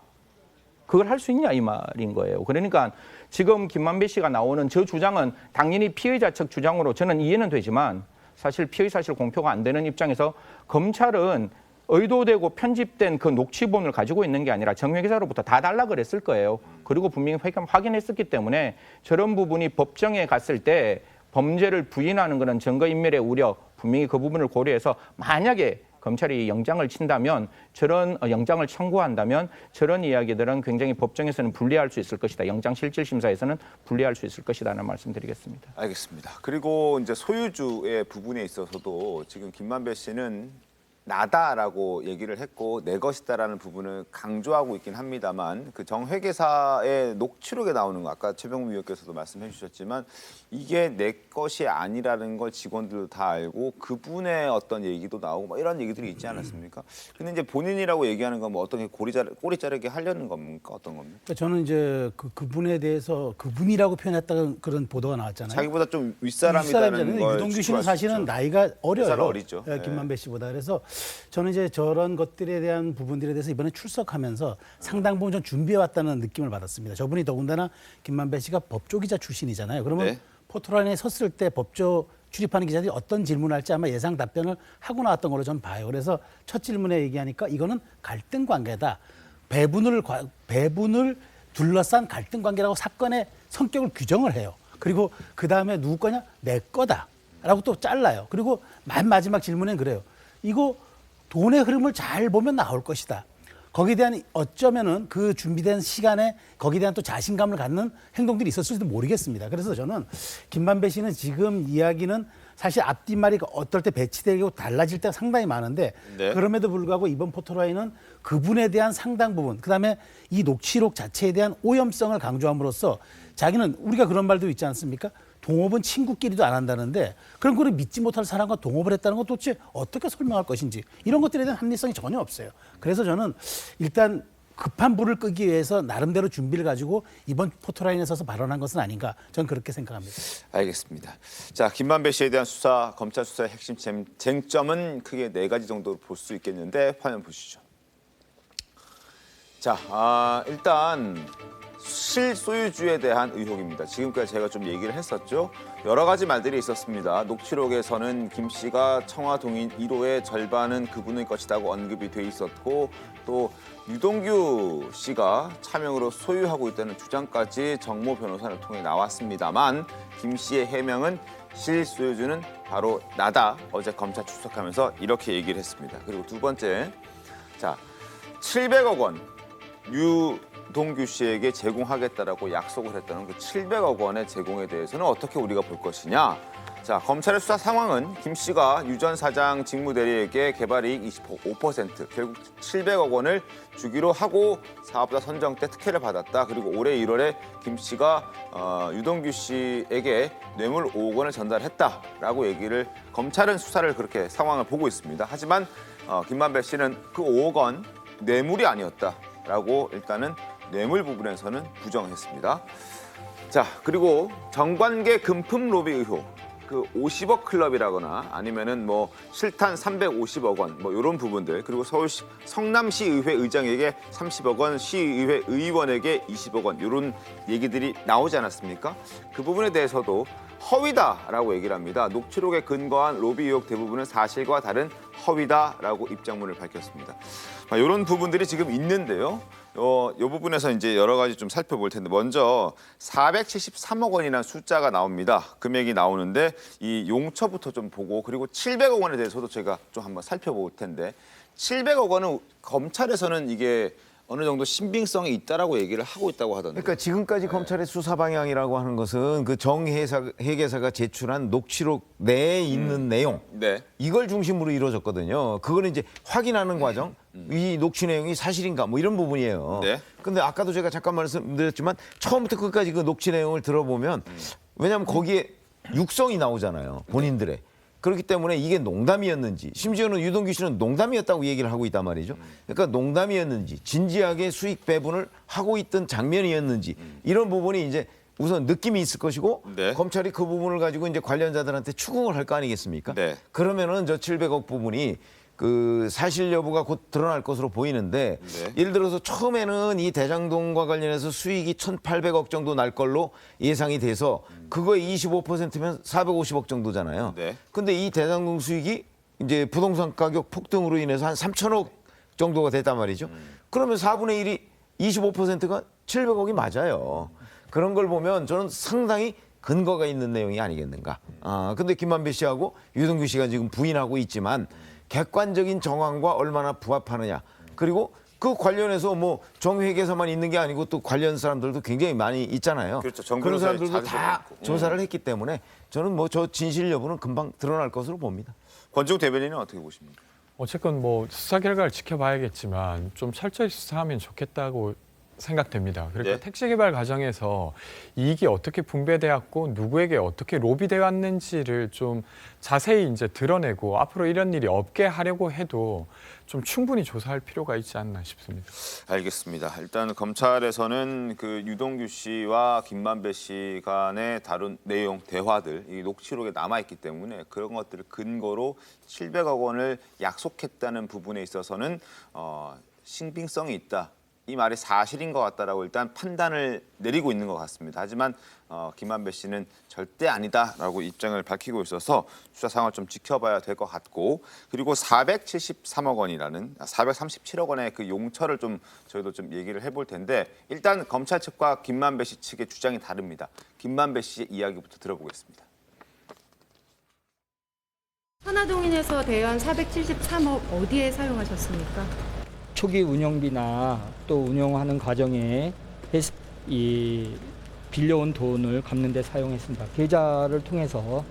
그걸 할 수 있냐 이 말인 거예요. 그러니까 지금 김만배 씨가 나오는 저 주장은 당연히 피의자 측 주장으로 저는 이해는 되지만 사실 피의 사실 공표가 안 되는 입장에서 검찰은 의도되고 편집된 그 녹취본을 가지고 있는 게 아니라 정회계사로부터 다 달라 그랬을 거예요. 그리고 분명히 확인했었기 때문에 저런 부분이 법정에 갔을 때 범죄를 부인하는 그런 증거인멸의 우려 분명히 그 부분을 고려해서 만약에 검찰이 영장을 친다면 저런 영장을 청구한다면 저런 이야기들은 굉장히 법정에서는 불리할 수 있을 것이다. 영장실질심사에서는 불리할 수 있을 것이다는 말씀드리겠습니다. 알겠습니다. 그리고 이제 소유주의 부분에 있어서도 지금 김만배 씨는 나다라고 얘기를 했고 내 것이다라는 부분을 강조하고 있긴 합니다만 그 정회계사의 녹취록에 나오는 거 아까 최병무 위원께서도 말씀해 주셨지만 이게 내 것이 아니라는 걸 직원들도 다 알고 그분의 어떤 얘기도 나오고 뭐 이런 얘기들이 있지 않았습니까? 근데 이제 본인이라고 얘기하는 건 뭐 어떤 게 꼬리 자르게 하려는 겁니까? 어떤 겁니까? 그러니까 저는 이제 그분에 대해서 그분이라고 표현했다는 그런 보도가 나왔잖아요. 자기보다 좀 윗사람이라는 걸 유동규 씨는 사실은 나이가 어려요. 어리죠. 김만배 씨보다. 그래서 저는 이제 저런 것들에 대한 부분들에 대해서 이번에 출석하면서 상당 부분 좀 준비해 왔다는 느낌을 받았습니다. 저분이 더군다나 김만배 씨가 법조기자 출신이잖아요. 그러면 포토라인에 섰을 때 법조 출입하는 기자들이 어떤 질문을 할지 아마 예상 답변을 하고 나왔던 걸로 저는 봐요. 그래서 첫 질문에 얘기하니까 이거는 갈등 관계다. 배분을 둘러싼 갈등 관계라고 사건의 성격을 규정을 해요. 그리고 그 다음에 누구 거냐? 내 거다라고 또 잘라요. 그리고 맨 마지막 질문엔 그래요. 이거 돈의 흐름을 잘 보면 나올 것이다. 거기에 대한 어쩌면은 그 준비된 시간에 거기에 대한 또 자신감을 갖는 행동들이 있었을지도 모르겠습니다. 그래서 저는 김만배 씨는 지금 이야기는 사실 앞뒷말이 어떨 때 배치되고 달라질 때가 상당히 많은데 그럼에도 불구하고 이번 포토라인은 그분에 대한 상당 부분 그다음에 이 녹취록 자체에 대한 오염성을 강조함으로써 자기는 우리가 그런 말도 있지 않습니까? 동업은 친구끼리도 안 한다는데 그런 거를 믿지 못할 사람과 동업을 했다는 건 도대체 어떻게 설명할 것인지 이런 것들에 대한 합리성이 전혀 없어요. 그래서 저는 일단 급한 불을 끄기 위해서 나름대로 준비를 가지고 이번 포토라인에 서서 발언한 것은 아닌가 저는 그렇게 생각합니다. 알겠습니다. 자, 김만배 씨에 대한 수사, 검찰 수사의 핵심 쟁점은 크게 4가지 정도로 볼 수 있겠는데 화면 보시죠. 자, 일단 실소유주에 대한 의혹입니다. 지금까지 제가 좀 얘기를 했었죠. 여러 가지 말들이 있었습니다. 녹취록에서는 김 씨가 청화동인 1호의 절반은 그분의 것이라고 언급이 돼 있었고 또 유동규 씨가 차명으로 소유하고 있다는 주장까지 정모 변호사를 통해 나왔습니다만 김 씨의 해명은 실소유주는 바로 나다. 어제 검찰 출석하면서 이렇게 얘기를 했습니다. 그리고 두 번째, 자 700억 원 유동규 씨에게 제공하겠다라고 약속을 했다는 그 700억 원의 제공에 대해서는 어떻게 우리가 볼 것이냐. 자, 검찰의 수사 상황은 김 씨가 유 전 사장 직무대리에게 개발이익 25% 결국 700억 원을 주기로 하고 사업자 선정 때 특혜를 받았다. 그리고 올해 1월에 김 씨가 유동규 씨에게 뇌물 5억 원을 전달했다라고 얘기를 검찰은 수사를 그렇게 상황을 보고 있습니다. 하지만 김만배 씨는 그 5억 원 뇌물이 아니었다라고 일단은 뇌물 부분에서는 부정했습니다. 자, 그리고 정관계 금품 로비 의혹. 그 50억 클럽이라거나 아니면은 뭐 실탄 350억 원 뭐 이런 부분들 그리고 서울시 성남시 의회 의장에게 30억 원, 시의회 의원에게 20억 원 이런 얘기들이 나오지 않았습니까? 그 부분에 대해서도 허위다라고 얘기를 합니다. 녹취록에 근거한 로비 의혹 대부분은 사실과 다른 허위다라고 입장문을 밝혔습니다. 이런 부분들이 지금 있는데요. 이 부분에서 이제 여러 가지 좀 살펴볼 텐데 먼저 473억 원이라는 숫자가 나옵니다. 금액이 나오는데 이 용처부터 좀 보고 그리고 700억 원에 대해서도 제가 좀 한번 살펴볼 텐데 700억 원은 검찰에서는 이게 어느 정도 신빙성이 있다라고 얘기를 하고 있다고 하던데. 그러니까 지금까지 검찰의 수사 방향이라고 하는 것은 그 정회계사가 제출한 녹취록 내에 있는 내용 네. 이걸 중심으로 이루어졌거든요. 그거는 이제 확인하는 과정, 이 녹취 내용이 사실인가 뭐 이런 부분이에요. 네. 근데 아까도 제가 잠깐 말씀드렸지만 처음부터 끝까지 그 녹취 내용을 들어보면 왜냐하면 거기에 육성이 나오잖아요. 본인들의. 그렇기 때문에 이게 농담이었는지 심지어는 유동규 씨는 농담이었다고 얘기를 하고 있단 말이죠. 그러니까 농담이었는지 진지하게 수익 배분을 하고 있던 장면이었는지 이런 부분이 이제 우선 느낌이 있을 것이고 네. 검찰이 그 부분을 가지고 이제 관련자들한테 추궁을 할 거 아니겠습니까? 네. 그러면은 저 700억 부분이 그 사실 여부가 곧 드러날 것으로 보이는데 네. 예를 들어서 처음에는 이 대장동과 관련해서 수익이 1,800억 정도 날 걸로 예상이 돼서 그거의 25%면 450억 정도잖아요. 네. 근데 이 대장동 수익이 이제 부동산 가격 폭등으로 인해서 한 3천억 정도가 됐단 말이죠. 그러면 4분의 1이 25%가 700억이 맞아요. 그런 걸 보면 저는 상당히 근거가 있는 내용이 아니겠는가. 근데 김만배 씨하고 유동규 씨가 지금 부인하고 있지만 객관적인 정황과 얼마나 부합하느냐. 그리고 그 관련해서 뭐 정회계사만 있는 게 아니고 또 관련 사람들도 굉장히 많이 있잖아요. 그렇죠. 그런 사람들도 자주 다 있고. 조사를 했기 때문에 저는 뭐 저 진실 여부는 금방 드러날 것으로 봅니다. 권지웅 대변인은 어떻게 보십니까? 어쨌건 뭐 수사 결과를 지켜봐야겠지만 좀 철저히 수사하면 좋겠다고 생각됩니다. 그러니까 네. 택지 개발 과정에서 이익이 어떻게 분배되었고 누구에게 어떻게 로비되어 왔는지를 좀 자세히 이제 드러내고 앞으로 이런 일이 없게 하려고 해도 좀 충분히 조사할 필요가 있지 않나 싶습니다. 알겠습니다. 일단 검찰에서는 그 유동규 씨와 김만배 씨 간의 다룬 내용, 대화들, 이 녹취록에 남아있기 때문에 그런 것들을 근거로 700억 원을 약속했다는 부분에 있어서는 신빙성이 있다. 이 말이 사실인 것 같다라고 일단 판단을 내리고 있는 것 같습니다. 하지만 김만배 씨는 절대 아니다라고 입장을 밝히고 있어서 수사 상황을 좀 지켜봐야 될 것 같고 그리고 473억 원이라는 437억 원의 그 용처를 좀 저희도 좀 얘기를 해볼 텐데 일단 검찰 측과 김만배 씨 측의 주장이 다릅니다. 김만배 씨의 이야기부터 들어보겠습니다. 천화동인에서 대여한 473억 어디에 사용하셨습니까? 초기 운영비나 또 운영하는 과정에 이 빌려온 돈을 갚는 데 사용했습니다. 계좌를 통해서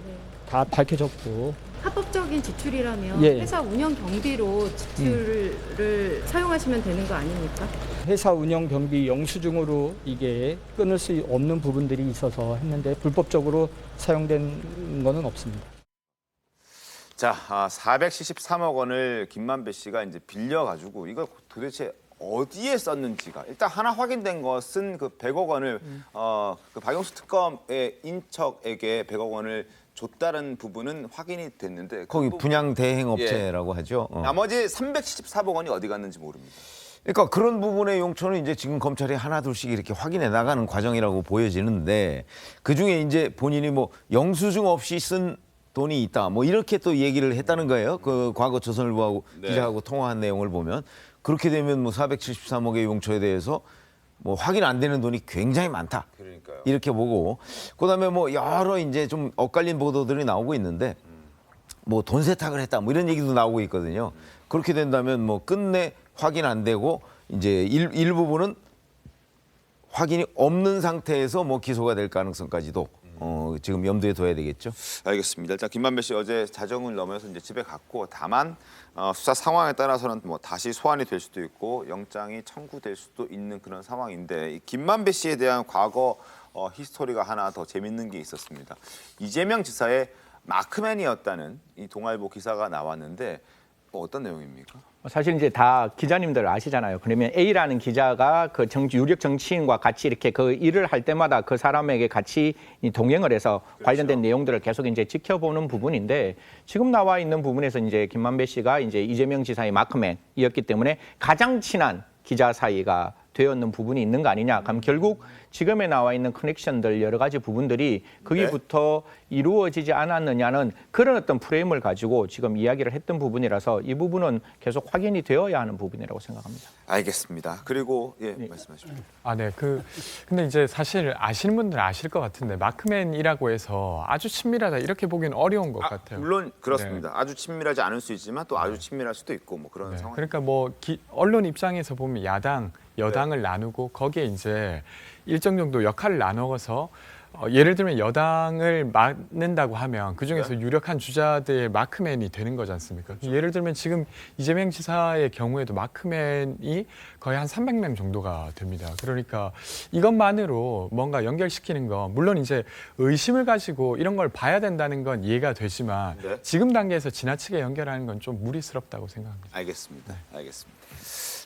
다 밝혀졌고 합법적인 지출이라면 예. 회사 운영 경비로 지출을 사용하시면 되는 거 아닙니까? 회사 운영 경비 영수증으로 이게 끊을 수 없는 부분들이 있어서 했는데 불법적으로 사용된 거는 없습니다. 자, 473억 원을 김만배 씨가 이제 빌려가지고 이걸 도대체 어디에 썼는지가 일단 하나 확인된 것은 그 100억 원을 그 박영수 특검의 인척에게 100억 원을 줬다는 부분은 확인이 됐는데 거기 분양 대행업체라고 하죠. 나머지 374억 원이 어디 갔는지 모릅니다. 그러니까 그런 부분의 용처는 이제 지금 검찰이 하나 둘씩 이렇게 확인해 나가는 과정이라고 보여지는데 그중에 이제 본인이 뭐 영수증 없이 쓴 돈이 있다. 뭐 이렇게 또 얘기를 했다는 거예요. 그 과거 조선일보하고 기자하고 통화한 내용을 보면 그렇게 되면 뭐 473억의 용처에 대해서 뭐 확인 안 되는 돈이 굉장히 많다. 그러니까요. 이렇게 보고 그다음에 뭐 여러 이제 좀 엇갈린 보도들이 나오고 있는데 뭐 돈 세탁을 했다. 뭐 이런 얘기도 나오고 있거든요. 그렇게 된다면 뭐 끝내 확인 안 되고 이제 일부분은 확인이 없는 상태에서 뭐 기소가 될 가능성까지도 지금 염두에 둬야 되겠죠. 알겠습니다. 일단 김만배 씨 어제 자정을 넘어서 이제 집에 갔고 다만 수사 상황에 따라서는 뭐 다시 소환이 될 수도 있고 영장이 청구될 수도 있는 그런 상황인데 이 김만배 씨에 대한 과거 히스토리가 하나 더 재밌는 게 있었습니다. 이재명 지사의 마크맨이었다는 이 동아일보 기사가 나왔는데 어떤 내용입니까? 사실 이제 다 기자님들 아시잖아요. 그러면 A라는 기자가 그 유력 정치인과 같이 이렇게 그 일을 할 때마다 그 사람에게 같이 동행을 해서 관련된 내용들을 계속 이제 지켜보는 부분인데 지금 나와 있는 부분에서 이제 김만배 씨가 이제 이재명 지사의 마크맨이었기 때문에 가장 친한 기자 사이가 되었는 부분이 있는 거 아니냐. 그럼 결국 지금에 나와 있는 커넥션들 여러 가지 부분들이 거기부터 이루어지지 않았느냐는 그런 어떤 프레임을 가지고 지금 이야기를 했던 부분이라서 이 부분은 계속 확인이 되어야 하는 부분이라고 생각합니다. 알겠습니다. 그리고 말씀하십시오. 네. 근데 이제 사실 아시는 분들은 아실 것 같은데 마크맨이라고 해서 아주 친밀하다 이렇게 보기는 어려운 것 같아요. 물론 그렇습니다. 아주 친밀하지 않을 수 있지만 또 아주 친밀할 수도 있고 뭐 그런 상황. 그러니까 뭐 언론 입장에서 보면 야당 여당을 나누고 거기에 이제 일정 정도 역할을 나눠서 예를 들면 여당을 맡는다고 하면 그중에서 유력한 주자들의 마크맨이 되는 거지 않습니까? 그렇죠. 예를 들면 지금 이재명 지사의 경우에도 마크맨이 거의 한 300명 정도가 됩니다. 그러니까 이것만으로 뭔가 연결시키는 건 물론 이제 의심을 가지고 이런 걸 봐야 된다는 건 이해가 되지만 지금 단계에서 지나치게 연결하는 건 좀 무리스럽다고 생각합니다. 알겠습니다. 알겠습니다.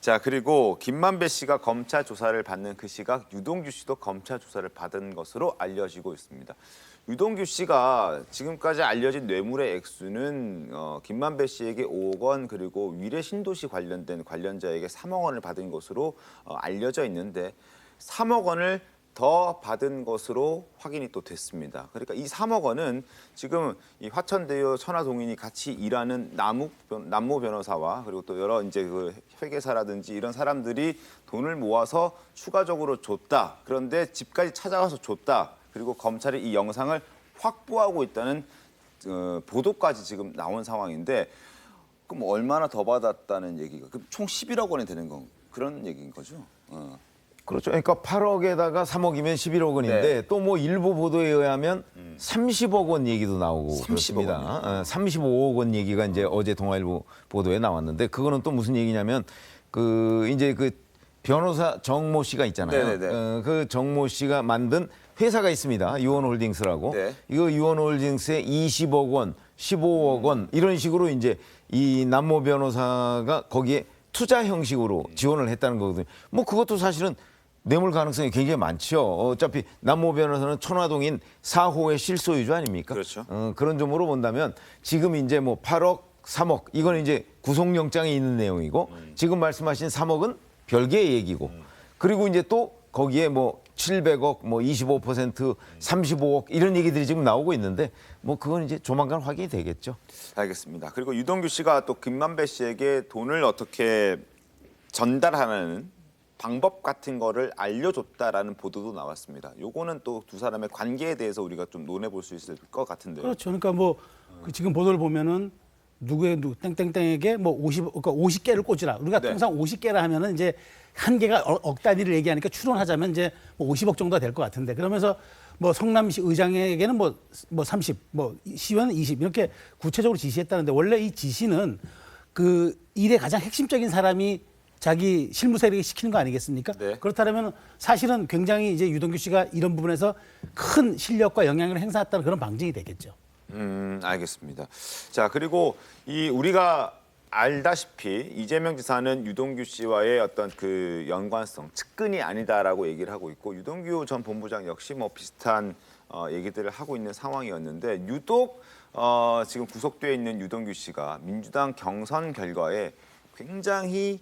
자, 그리고 김만배 씨가 검찰 조사를 받는 그 시각 유동규 씨도 검찰 조사를 받은 것으로 알려지고 있습니다. 유동규 씨가 지금까지 알려진 뇌물의 액수는 김만배 씨에게 5억 원 그리고 위례 신도시 관련된 관련자에게 3억 원을 받은 것으로 알려져 있는데 3억 원을 더 받은 것으로 확인이 또 됐습니다. 그러니까 이 3억 원은 지금 이 화천대유 천화동인이 같이 일하는 남모 변호사와 그리고 또 여러 이제 그 회계사라든지 이런 사람들이 돈을 모아서 추가적으로 줬다. 그런데 집까지 찾아가서 줬다. 그리고 검찰이 이 영상을 확보하고 있다는 보도까지 지금 나온 상황인데 그럼 얼마나 더 받았다는 얘기가? 그럼 총 11억 원이 되는 건 그런 얘기인 거죠? 그렇죠. 그러니까 8억에다가 3억이면 11억 원인데 또 뭐 일부 보도에 의하면 30억 원 얘기도 나오고 30억 그렇습니다. 35억 원 얘기가 이제 어제 동아일보 보도에 나왔는데 그거는 또 무슨 얘기냐면 이제 그 변호사 정모 씨가 있잖아요. 그 정모 씨가 만든 회사가 있습니다. 유원홀딩스라고. 이거 유원홀딩스에 20억 원, 15억 원 이런 식으로 이제 이 남모 변호사가 거기에 투자 형식으로 지원을 했다는 거거든요. 뭐 그것도 사실은 뇌물 가능성이 굉장히 많죠. 어차피 남모 변호사는 천화동인 4호의 실소유주 아닙니까? 그렇죠. 그런 점으로 본다면 지금 이제 뭐 8억, 3억 이건 이제 구속영장에 있는 내용이고 지금 말씀하신 3억은 별개의 얘기고 그리고 이제 또 거기에 뭐 700억, 뭐 25%, 35억 이런 얘기들이 지금 나오고 있는데 뭐 그건 이제 조만간 확인이 되겠죠. 알겠습니다. 그리고 유동규 씨가 또 김만배 씨에게 돈을 어떻게 전달하는 방법 같은 거를 알려줬다라는 보도도 나왔습니다. 요거는 또 두 사람의 관계에 대해서 우리가 좀 논해볼 수 있을 것 같은데요. 그렇죠. 그러니까 뭐 지금 보도를 보면은 누구 땡땡땡에게 뭐 50개를 꽂으라. 우리가 통상 50개라 하면은 이제 한 개가 억 단위를 얘기하니까 추론하자면 이제 뭐 50억 정도가 될 것 같은데 그러면서 뭐 성남시 의장에게는 뭐 30, 뭐 시의원은 20 이렇게 구체적으로 지시했다는데 원래 이 지시는 그 일의 가장 핵심적인 사람이 자기 실무 세력이 시키는 거 아니겠습니까? 그렇다면 사실은 굉장히 이제 유동규 씨가 이런 부분에서 큰 실력과 영향을 행사했다는 그런 방증이 되겠죠. 알겠습니다. 자, 그리고 우리가 알다시피 이재명 지사는 유동규 씨와의 어떤 그 연관성, 측근이 아니다라고 얘기를 하고 있고 유동규 전 본부장 역시 뭐 비슷한 얘기들을 하고 있는 상황이었는데 유독 지금 구속되어 있는 유동규 씨가 민주당 경선 결과에 굉장히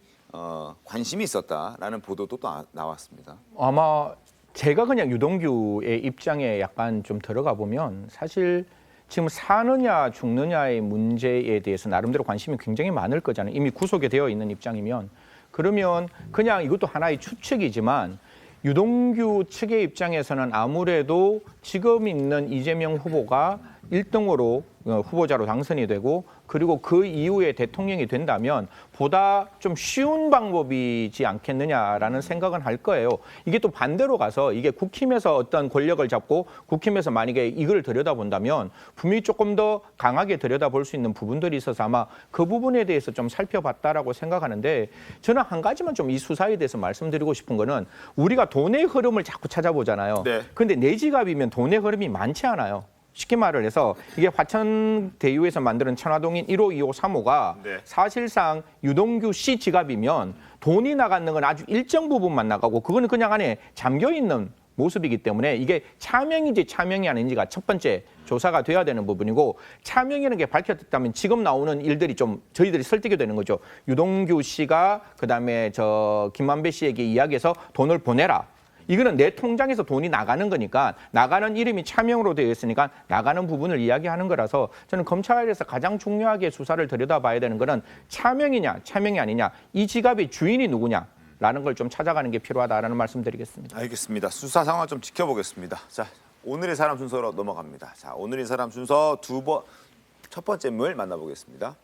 관심이 있었다라는 보도도 또 나왔습니다. 아마 제가 그냥 유동규의 입장에 약간 좀 들어가 보면 사실 지금 사느냐 죽느냐의 문제에 대해서 나름대로 관심이 굉장히 많을 거잖아요. 이미 구속이 되어 있는 입장이면. 그러면 그냥 이것도 하나의 추측이지만 유동규 측의 입장에서는 아무래도 지금 있는 이재명 후보가 1등으로 후보자로 당선이 되고 그리고 그 이후에 대통령이 된다면 보다 좀 쉬운 방법이지 않겠느냐라는 생각은 할 거예요. 이게 또 반대로 가서 이게 국힘에서 어떤 권력을 잡고 국힘에서 만약에 이걸 들여다본다면 분명히 조금 더 강하게 들여다볼 수 있는 부분들이 있어서 아마 그 부분에 대해서 좀 살펴봤다라고 생각하는데 저는 한 가지만 좀 이 수사에 대해서 말씀드리고 싶은 거는 우리가 돈의 흐름을 자꾸 찾아보잖아요. 그런데 내 지갑이면 돈의 흐름이 많지 않아요. 쉽게 말을 해서 이게 화천대유에서 만드는 천화동인 1호, 2호, 3호가 사실상 유동규 씨 지갑이면 돈이 나가는 건 아주 일정 부분만 나가고 그거는 그냥 안에 잠겨있는 모습이기 때문에 이게 차명인지 차명이 아닌지가 첫 번째 조사가 돼야 되는 부분이고 차명이라는 게 밝혀졌다면 지금 나오는 일들이 좀 저희들이 설득이 되는 거죠. 유동규 씨가 그다음에 김만배 씨에게 이야기해서 돈을 보내라. 이거는 내 통장에서 돈이 나가는 거니까 나가는 이름이 차명으로 되어 있으니까 나가는 부분을 이야기하는 거라서 저는 검찰에서 가장 중요하게 수사를 들여다봐야 되는 거는 차명이냐 차명이 아니냐 이 지갑의 주인이 누구냐라는 걸 좀 찾아가는 게 필요하다라는 말씀드리겠습니다. 알겠습니다. 수사 상황 좀 지켜보겠습니다. 자, 오늘의 사람 순서로 넘어갑니다. 자, 오늘의 사람 순서 첫 번째 인물 만나보겠습니다.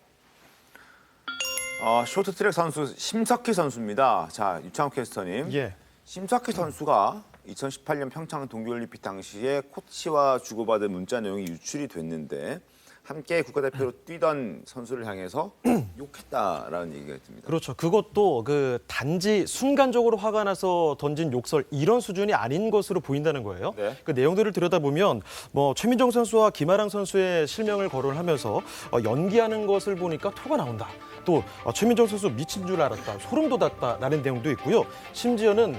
쇼트트랙 선수 심석희 선수입니다. 자, 유창욱 캐스터님. 심석희 선수가 2018년 평창 동계올림픽 당시에 코치와 주고받은 문자 내용이 유출이 됐는데 함께 국가대표로 뛰던 선수를 향해서 욕했다라는 얘기가 있습니다. 그렇죠. 그것도 그 단지 순간적으로 화가 나서 던진 욕설 이런 수준이 아닌 것으로 보인다는 거예요. 그 내용들을 들여다보면 뭐 최민정 선수와 김아랑 선수의 실명을 거론하면서 연기하는 것을 보니까 토가 나온다. 또 최민정 선수 미친 줄 알았다, 소름 돋았다라는 내용도 있고요. 심지어는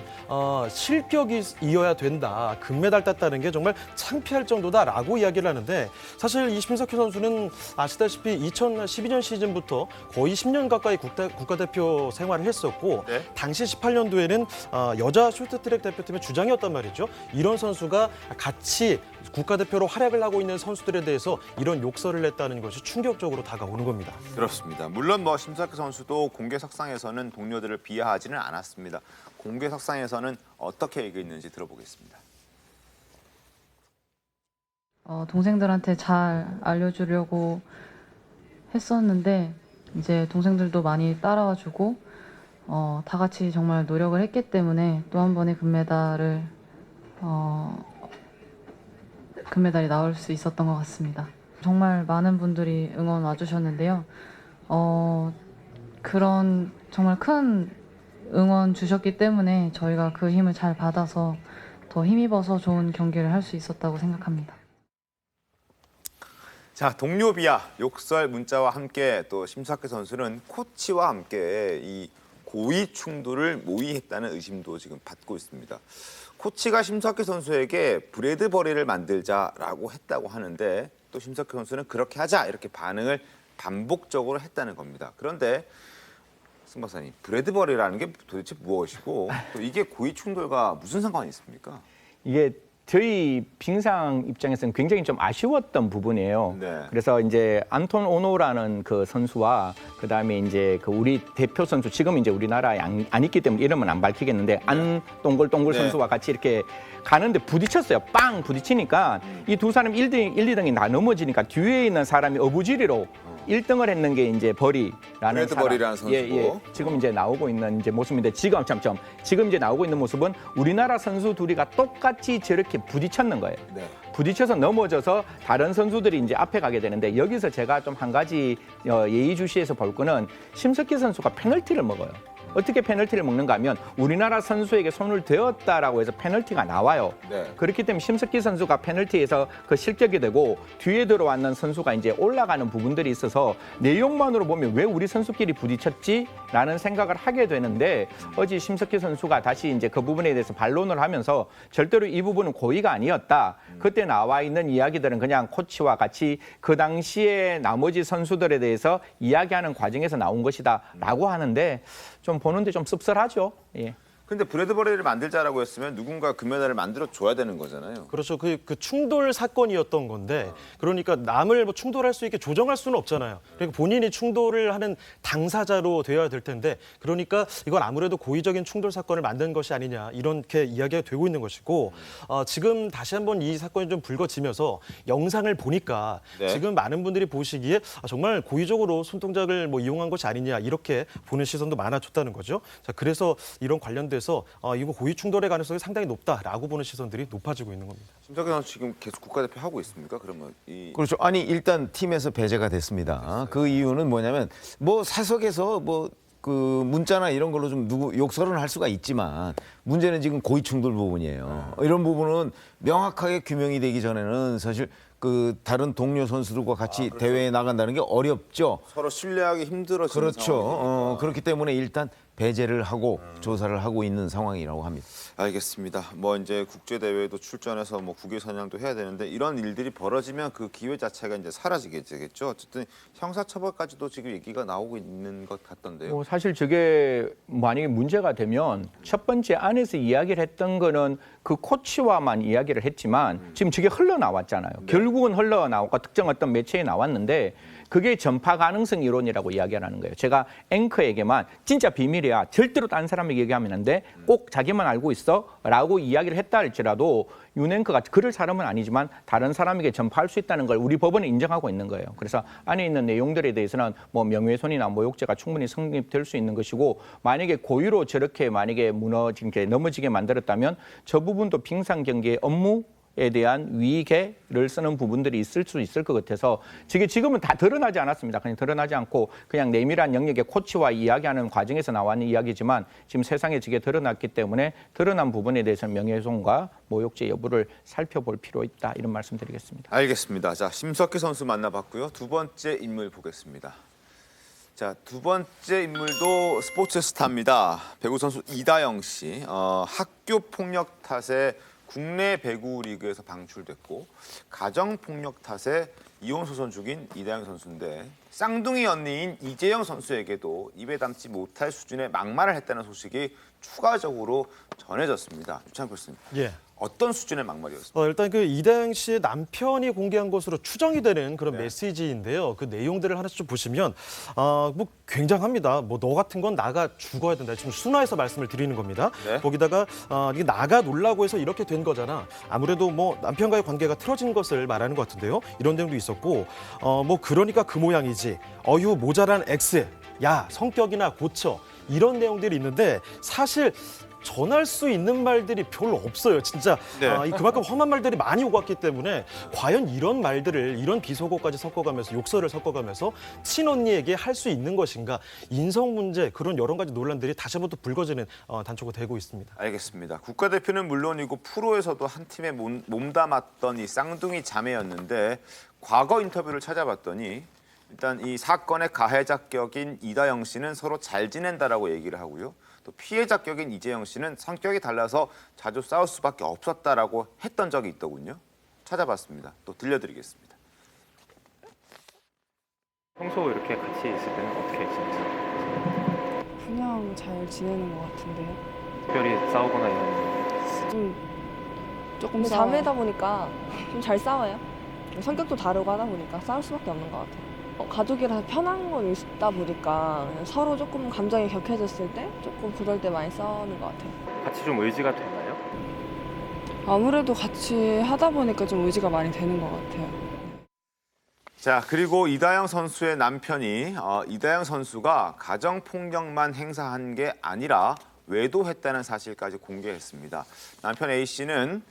실격이 이어야 된다, 금메달 땄다는 게 정말 창피할 정도다라고 이야기를 하는데 사실 이 심석희 선수는 아시다시피 2012년 시즌부터 거의 10년 가까이 국가대표 생활을 했었고 당시 18년도에는 여자 쇼트트랙 대표팀의 주장이었단 말이죠. 이런 선수가 같이 국가대표로 활약을 하고 있는 선수들에 대해서 이런 욕설을 냈다는 것이 충격적으로 다가오는 겁니다. 그렇습니다. 물론 뭐 심석희 선수도 공개석상에서는 동료들을 비하하지는 않았습니다. 공개석상에서는 어떻게 얘기했는지 들어보겠습니다. 동생들한테 잘 알려주려고 했었는데 이제 동생들도 많이 따라와주고 다 같이 정말 노력을 했기 때문에 또 한 번의 금메달이 나올 수 있었던 것 같습니다. 정말 많은 분들이 응원 와주셨는데요. 그런 정말 큰 응원 주셨기 때문에 저희가 그 힘을 잘 받아서 더 힘입어서 좋은 경기를 할 수 있었다고 생각합니다. 자, 동료 비하, 욕설 문자와 함께 또 심석희 선수는 코치와 함께 이 고의 충돌을 모의했다는 의심도 지금 받고 있습니다. 코치가 심석희 선수에게 브래드 버리를 만들자라고 했다고 하는데 또 심석희 선수는 그렇게 하자 이렇게 반응을 반복적으로 했다는 겁니다. 그런데 승 박사님, 브래드 버리라는 게 도대체 무엇이고 또 이게 고의 충돌과 무슨 상관이 있습니까? 이게 저희 빙상 입장에서는 굉장히 좀 아쉬웠던 부분이에요. 그래서 이제 안톤 오노라는 그 선수와 그다음에 이제 그 우리 대표 선수 지금 이제 우리나라에 안 있기 때문에 이름은 안 밝히겠는데 안 동글동글 선수와 같이 이렇게 가는데 부딪혔어요. 빵 부딪히니까 이 두 사람 1, 2등이 다 넘어지니까 뒤에 있는 사람이 어부지리로 1등을 했는 게 이제 버리라는 브래드 버리라는 선수고 지금 이제 나오고 있는 이제 모습인데 지금 이제 나오고 있는 모습은 우리나라 선수 둘이가 똑같이 저렇게 부딪혔는 거예요. 부딪혀서 넘어져서 다른 선수들이 이제 앞에 가게 되는데 여기서 제가 좀 한 가지 예의주시해서 볼 거는 심석희 선수가 페널티를 먹어요. 어떻게 페널티를 먹는가 하면 우리나라 선수에게 손을 대었다라고 해서 페널티가 나와요. 그렇기 때문에 심석희 선수가 페널티에서 그 실격이 되고 뒤에 들어왔는 선수가 이제 올라가는 부분들이 있어서 내용만으로 보면 왜 우리 선수끼리 부딪혔지라는 생각을 하게 되는데 어제 심석희 선수가 다시 이제 그 부분에 대해서 반론을 하면서 절대로 이 부분은 고의가 아니었다. 그때 나와 있는 이야기들은 그냥 코치와 같이 그 당시에 나머지 선수들에 대해서 이야기하는 과정에서 나온 것이다라고 하는데 좀 보는데 좀 씁쓸하죠. 근데 브래드 버리를 만들자라고 했으면 누군가 금메달을 만들어 줘야 되는 거잖아요. 그렇죠. 그 충돌 사건이었던 건데 그러니까 남을 뭐 충돌할 수 있게 조정할 수는 없잖아요. 그러니까 본인이 충돌을 하는 당사자로 되어야 될 텐데 그러니까 이건 아무래도 고의적인 충돌 사건을 만든 것이 아니냐 이렇게 이야기가 되고 있는 것이고 지금 다시 한번 이 사건이 좀 불거지면서 영상을 보니까 지금 많은 분들이 보시기에 정말 고의적으로 손동작을 뭐 이용한 것이 아니냐 이렇게 보는 시선도 많아졌다는 거죠. 자, 그래서 이런 관련돼서 이거 고의 충돌의 가능성이 상당히 높다라고 보는 시선들이 높아지고 있는 겁니다. 심석희 선수 지금 계속 국가대표 하고 있습니까? 그러면 그렇죠. 아니 일단 팀에서 배제가 됐습니다. 그 이유는 뭐냐면 뭐 사석에서 뭐 그 문자나 이런 걸로 좀 누구 욕설은 할 수가 있지만 문제는 지금 고의 충돌 부분이에요. 이런 부분은 명확하게 규명이 되기 전에는 사실 그 다른 동료 선수들과 같이 대회에 나간다는 게 어렵죠. 서로 신뢰하기 힘들어지는 그렇죠. 그렇기 때문에 일단 배제를 하고 조사를 하고 있는 상황이라고 합니다. 알겠습니다. 뭐 이제 국제 대회도 출전해서 뭐 국외 선양도 해야 되는데 이런 일들이 벌어지면 그 기회 자체가 이제 사라지게 되겠죠. 어쨌든 형사처벌까지도 지금 얘기가 나오고 있는 것 같던데요. 사실 저게 만약에 문제가 되면 첫 번째 안에서 이야기를 했던 거는 그 코치와만 이야기를 했지만 지금 저게 흘러나왔잖아요. 결국은 흘러나왔고 특정 어떤 매체에 나왔는데 그게 전파 가능성 이론이라고 이야기하는 거예요. 제가 앵커에게만 진짜 비밀이야. 절대로 다른 사람에게 얘기하면 안 돼. 꼭 자기만 알고 있어. 라고 이야기를 했다 할지라도 윤앵커가 그럴 사람은 아니지만 다른 사람에게 전파할 수 있다는 걸 우리 법원은 인정하고 있는 거예요. 그래서 안에 있는 내용들에 대해서는 뭐 명예훼손이나 모욕죄가 충분히 성립될 수 있는 것이고 만약에 고의로 저렇게 만약에 넘어지게 만들었다면 저 부분도 빙상경계의 업무에 대한 위계를 쓰는 부분들이 있을 수 있을 것 같아서 지금은 다 드러나지 않았습니다. 그냥 드러나지 않고 그냥 내밀한 영역의 코치와 이야기하는 과정에서 나왔는 이야기지만 지금 세상에 저게 드러났기 때문에 드러난 부분에 대해서는 명예훼손과 모욕죄 여부를 살펴볼 필요 있다 이런 말씀드리겠습니다. 알겠습니다. 자, 심석희 선수 만나봤고요. 두 번째 인물 보겠습니다. 자, 두 번째 인물도 스포츠 스타입니다. 배구 선수 이다영 씨. 학교 폭력 탓에 국내 배구 리그에서 방출됐고 가정 폭력 탓에 이혼 소송 중인 이다영 선수인데 쌍둥이 언니인 이재영 선수에게도 입에 담지 못할 수준의 막말을 했다는 소식이 추가적으로 전해졌습니다. 유창 교수님. 예. 어떤 수준의 막말이었습니까? 일단 그 이다영 씨의 남편이 공개한 것으로 추정이 되는 그런 메시지인데요. 그 내용들을 하나씩 좀 보시면 뭐 굉장합니다. 뭐 너 같은 건 나가 죽어야 된다. 지금 순화해서 말씀을 드리는 겁니다. 네. 거기다가 이게 나가 놀라고 해서 이렇게 된 거잖아. 아무래도 뭐 남편과의 관계가 틀어진 것을 말하는 것 같은데요. 이런 내용도 있었고 뭐 그러니까 그 모양이지. 어휴 모자란 X. 야 성격이나 고쳐. 이런 내용들이 있는데 사실 전할 수 있는 말들이 별로 없어요. 진짜 네. 그만큼 험한 말들이 많이 오갔기 때문에 과연 이런 말들을 이런 비속어까지 섞어가면서 욕설을 섞어가면서 친언니에게 할 수 있는 것인가. 인성 문제 그런 여러 가지 논란들이 다시 한번 또 불거지는 단초가 되고 있습니다. 알겠습니다. 국가대표는 물론이고 프로에서도 한 팀에 몸담았던 이 쌍둥이 자매였는데 과거 인터뷰를 찾아봤더니 일단 이 사건의 가해자격인 이다영 씨는 서로 잘 지낸다라고 얘기를 하고요. 또 피해자격인 이재영 씨는 성격이 달라서 자주 싸울 수밖에 없었다라고 했던 적이 있더군요. 찾아봤습니다. 또 들려드리겠습니다. 평소 이렇게 같이 있을 때는 어떻게 지내세요? 그냥 잘 지내는 것 같은데요. 특별히 싸우거나 이런 조금 자매다 보니까 좀 잘 싸워요. 성격도 다르고 하다 보니까 싸울 수밖에 없는 것 같아요. 가족이라서 편한 건 있다 보니까 서로 조금 감정이 격해졌을 때 조금 그럴 때 많이 싸우는 것 같아요. 같이 좀 의지가 되나요? 아무래도 같이 하다 보니까 좀 의지가 많이 되는 것 같아요. 자, 그리고 이다영 선수의 남편이 이다영 선수가 가정폭력만 행사한 게 아니라 외도했다는 사실까지 공개했습니다. 남편 A씨는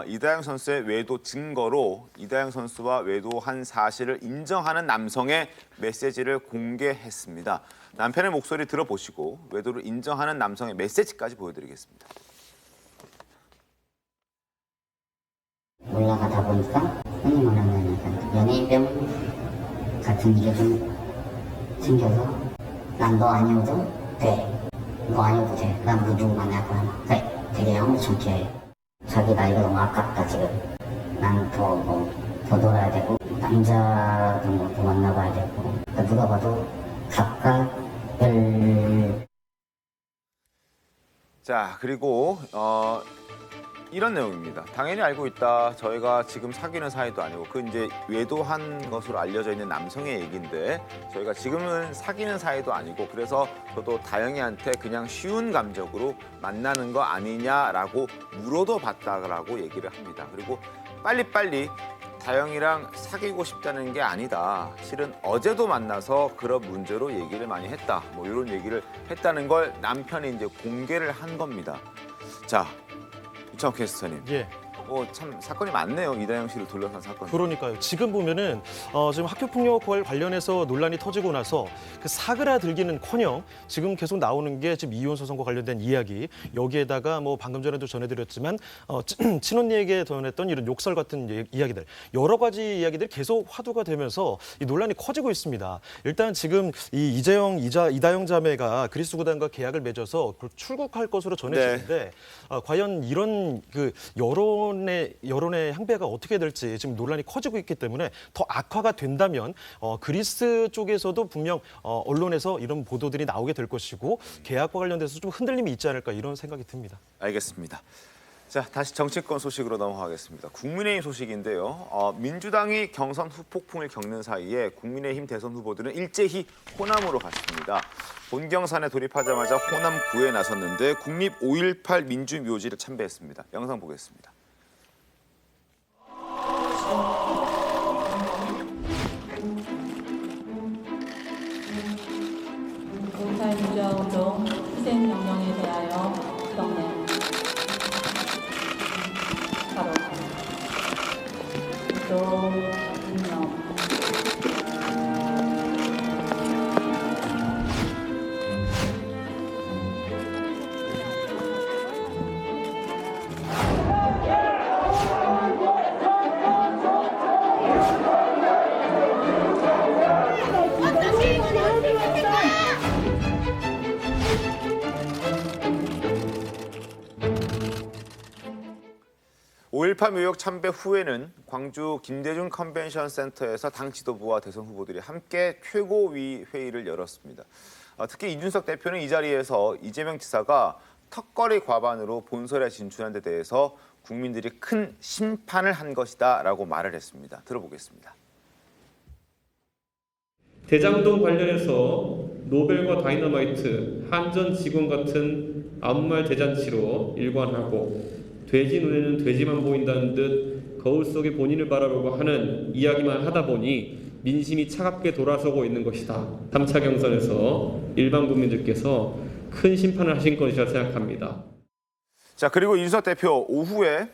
이다영 선수의 외도 증거로 이다영 선수와 외도한 사실을 인정하는 남성의 메시지를 공개했습니다. 남편의 목소리 들어보시고 외도를 인정하는 남성의 메시지까지 보여드리겠습니다. 올라가다 보니까 흔히 말하는 약간 연예인병 같은 게 좀 생겨서 난 너 아니어도 돼. 너 아니어도 돼. 난 누구 만날 거야. 그래. 되게 엄청 좋게. 자기 나이가 너무 아깝다 지금. 나는 더 놀아야 되고 남자도 뭐 더 만나봐야 되고 그러니까 누가 봐도 각각을. 자, 그리고 이런 내용입니다. 당연히 알고 있다. 저희가 지금 사귀는 사이도 아니고 그 이제 외도한 것으로 알려져 있는 남성의 얘기인데 저희가 지금은 사귀는 사이도 아니고 그래서 저도 다영이한테 그냥 쉬운 감정으로 만나는 거 아니냐라고 물어도 봤다라고 얘기를 합니다. 그리고 빨리빨리 다영이랑 사귀고 싶다는 게 아니다. 실은 어제도 만나서 그런 문제로 얘기를 많이 했다. 뭐 이런 얘기를 했다는 걸 남편이 이제 공개를 한 겁니다. 자, 이창호 캐스터님. 예. 참 사건이 많네요. 이다영 씨를 둘러싼 사건. 그러니까요. 지금 보면은 지금 학교폭력 관련해서 논란이 터지고 나서 그 사그라들기는커녕 지금 계속 나오는 게 지금 이혼 소송과 관련된 이야기. 여기에다가 뭐 방금 전에도 전해드렸지만 친언니에게 전했던 이런 욕설 같은 이야기들 여러 가지 이야기들이 계속 화두가 되면서 이 논란이 커지고 있습니다. 일단 지금 이 이다영 자매가 그리스 구단과 계약을 맺어서 출국할 것으로 전해지는데 과연 이런 그 여론의 향배가 어떻게 될지 지금 논란이 커지고 있기 때문에 더 악화가 된다면 그리스 쪽에서도 분명 언론에서 이런 보도들이 나오게 될 것이고 계약과 관련돼서 좀 흔들림이 있지 않을까 이런 생각이 듭니다. 알겠습니다. 자, 다시 정치권 소식으로 넘어가겠습니다. 국민의힘 소식인데요. 민주당이 경선 후폭풍을 겪는 사이에 국민의힘 대선 후보들은 일제히 호남으로 갔습니다. 본경선에 돌입하자마자 호남 구에 나섰는데 국립 5.18 민주묘지를 참배했습니다. 영상 보겠습니다. 5.18 묘역 참배 후에는 광주 김대중 컨벤션 센터에서 당 지도부와 대선 후보들이 함께 최고위 회의를 열었습니다. 특히 이준석 대표는 이 자리에서 이재명 지사가 턱걸이 과반으로 본선에 진출한 데 대해서 국민들이 큰 심판을 한 것이다라고 말을 했습니다. 들어보겠습니다. 대장동 관련해서 노벨과 다이너마이트, 한전 직원 같은 아무 말 대잔치로 일관하고 돼지 눈에는 돼지만 보인다는 듯 거울 속에 본인을 바라보고 하는 이야기만 하다 보니 민심이 차갑게 돌아서고 있는 것이다. 3차 경선에서 일반 국민들께서 큰 심판을 하신 것이라 생각합니다. 자, 그리고 이준석 대표 오후에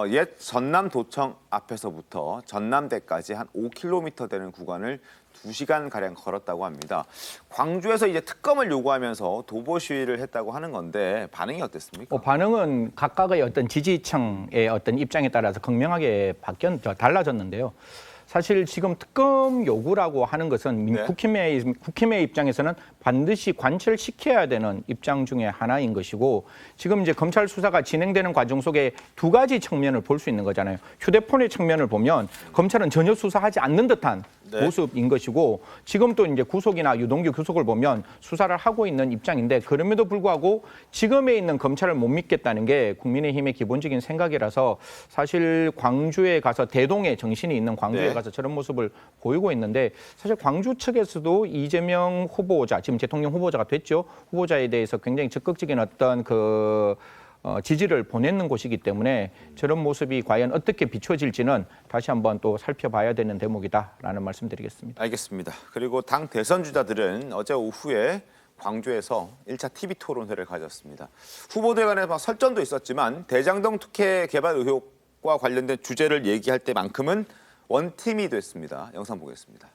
옛 전남도청 앞에서부터 전남대까지 한 5km 되는 구간을 2시간가량 걸었다고 합니다. 광주에서 이제 특검을 요구하면서 도보 시위를 했다고 하는 건데 반응이 어땠습니까? 반응은 각각의 어떤 지지층의 어떤 입장에 따라서 극명하게 달라졌는데요. 사실 지금 특검 요구라고 하는 것은 국힘의 입장에서는 반드시 관철시켜야 되는 입장 중에 하나인 것이고, 지금 이제 검찰 수사가 진행되는 과정 속에 두 가지 측면을 볼 수 있는 거잖아요. 휴대폰의 측면을 보면 검찰은 전혀 수사하지 않는 듯한 모습인 것이고, 지금 또 이제 구속이나 유동규 구속을 보면 수사를 하고 있는 입장인데, 그럼에도 불구하고 지금에 있는 검찰을 못 믿겠다는 게 국민의힘의 기본적인 생각이라서 사실 광주에 가서 대동의 정신이 있는 광주에 가서 저런 모습을 보이고 있는데, 사실 광주 측에서도 이재명 후보자, 지금 대통령 후보자가 됐죠. 후보자에 대해서 굉장히 적극적인 어떤 지지를 보내는 곳이기 때문에 저런 모습이 과연 어떻게 비춰질지는 다시 한번 또 살펴봐야 되는 대목이다라는 말씀드리겠습니다. 알겠습니다. 그리고 당 대선 주자들은 어제 오후에 광주에서 1차 TV 토론회를 가졌습니다. 후보들 간에 설전도 있었지만 대장동 특혜 개발 의혹과 관련된 주제를 얘기할 때만큼은 원팀이 됐습니다. 영상 보겠습니다.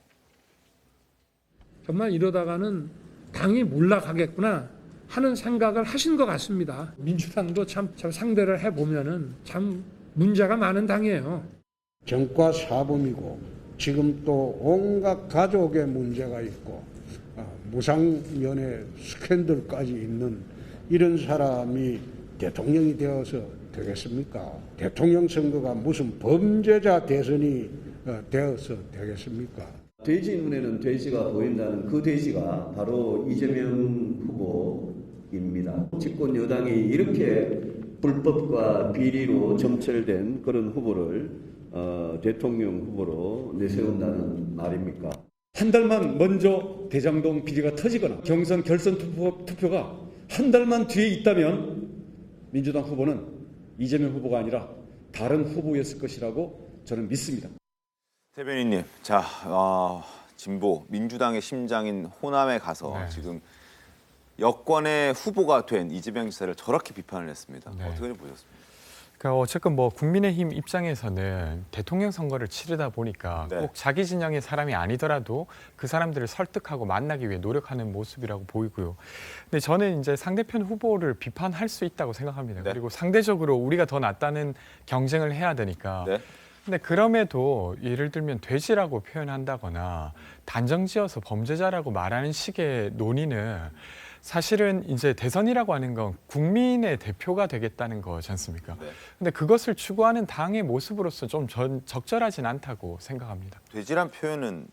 정말 이러다가는 당이 몰락하겠구나 하는 생각을 하신 것 같습니다. 민주당도 참 상대를 해보면은 참 문제가 많은 당이에요. 정과 사범이고 지금 또 온갖 가족의 문제가 있고 무상면회 스캔들까지 있는 이런 사람이 대통령이 되어서 되겠습니까? 대통령 선거가 무슨 범죄자 대선이 되어서 되겠습니까? 돼지 눈에는 돼지가 보인다는 그 돼지가 바로 이재명 후보입니다. 집권 여당이 이렇게 불법과 비리로 점철된 그런 후보를 대통령 후보로 내세운다는 말입니까? 한 달만 먼저 대장동 비리가 터지거나 경선 결선 투표가 한 달만 뒤에 있다면 민주당 후보는 이재명 후보가 아니라 다른 후보였을 것이라고 저는 믿습니다. 대변인님, 자, 진보 민주당의 심장인 호남에 가서 지금 여권의 후보가 된 이재명 지사를 저렇게 비판을 했습니다. 어떻게 보셨습니까? 그러니까 어쨌든 국민의힘 입장에서는 대통령 선거를 치르다 보니까 꼭 자기 진영의 사람이 아니더라도 그 사람들을 설득하고 만나기 위해 노력하는 모습이라고 보이고요. 근데 저는 이제 상대편 후보를 비판할 수 있다고 생각합니다. 그리고 상대적으로 우리가 더 낫다는 경쟁을 해야 되니까. 근데 그럼에도 예를 들면 돼지라고 표현한다거나 단정지어서 범죄자라고 말하는 식의 논의는 사실은 이제 대선이라고 하는 건 국민의 대표가 되겠다는 거지 않습니까? 근데 그것을 추구하는 당의 모습으로서 좀 적절하진 않다고 생각합니다. 돼지란 표현은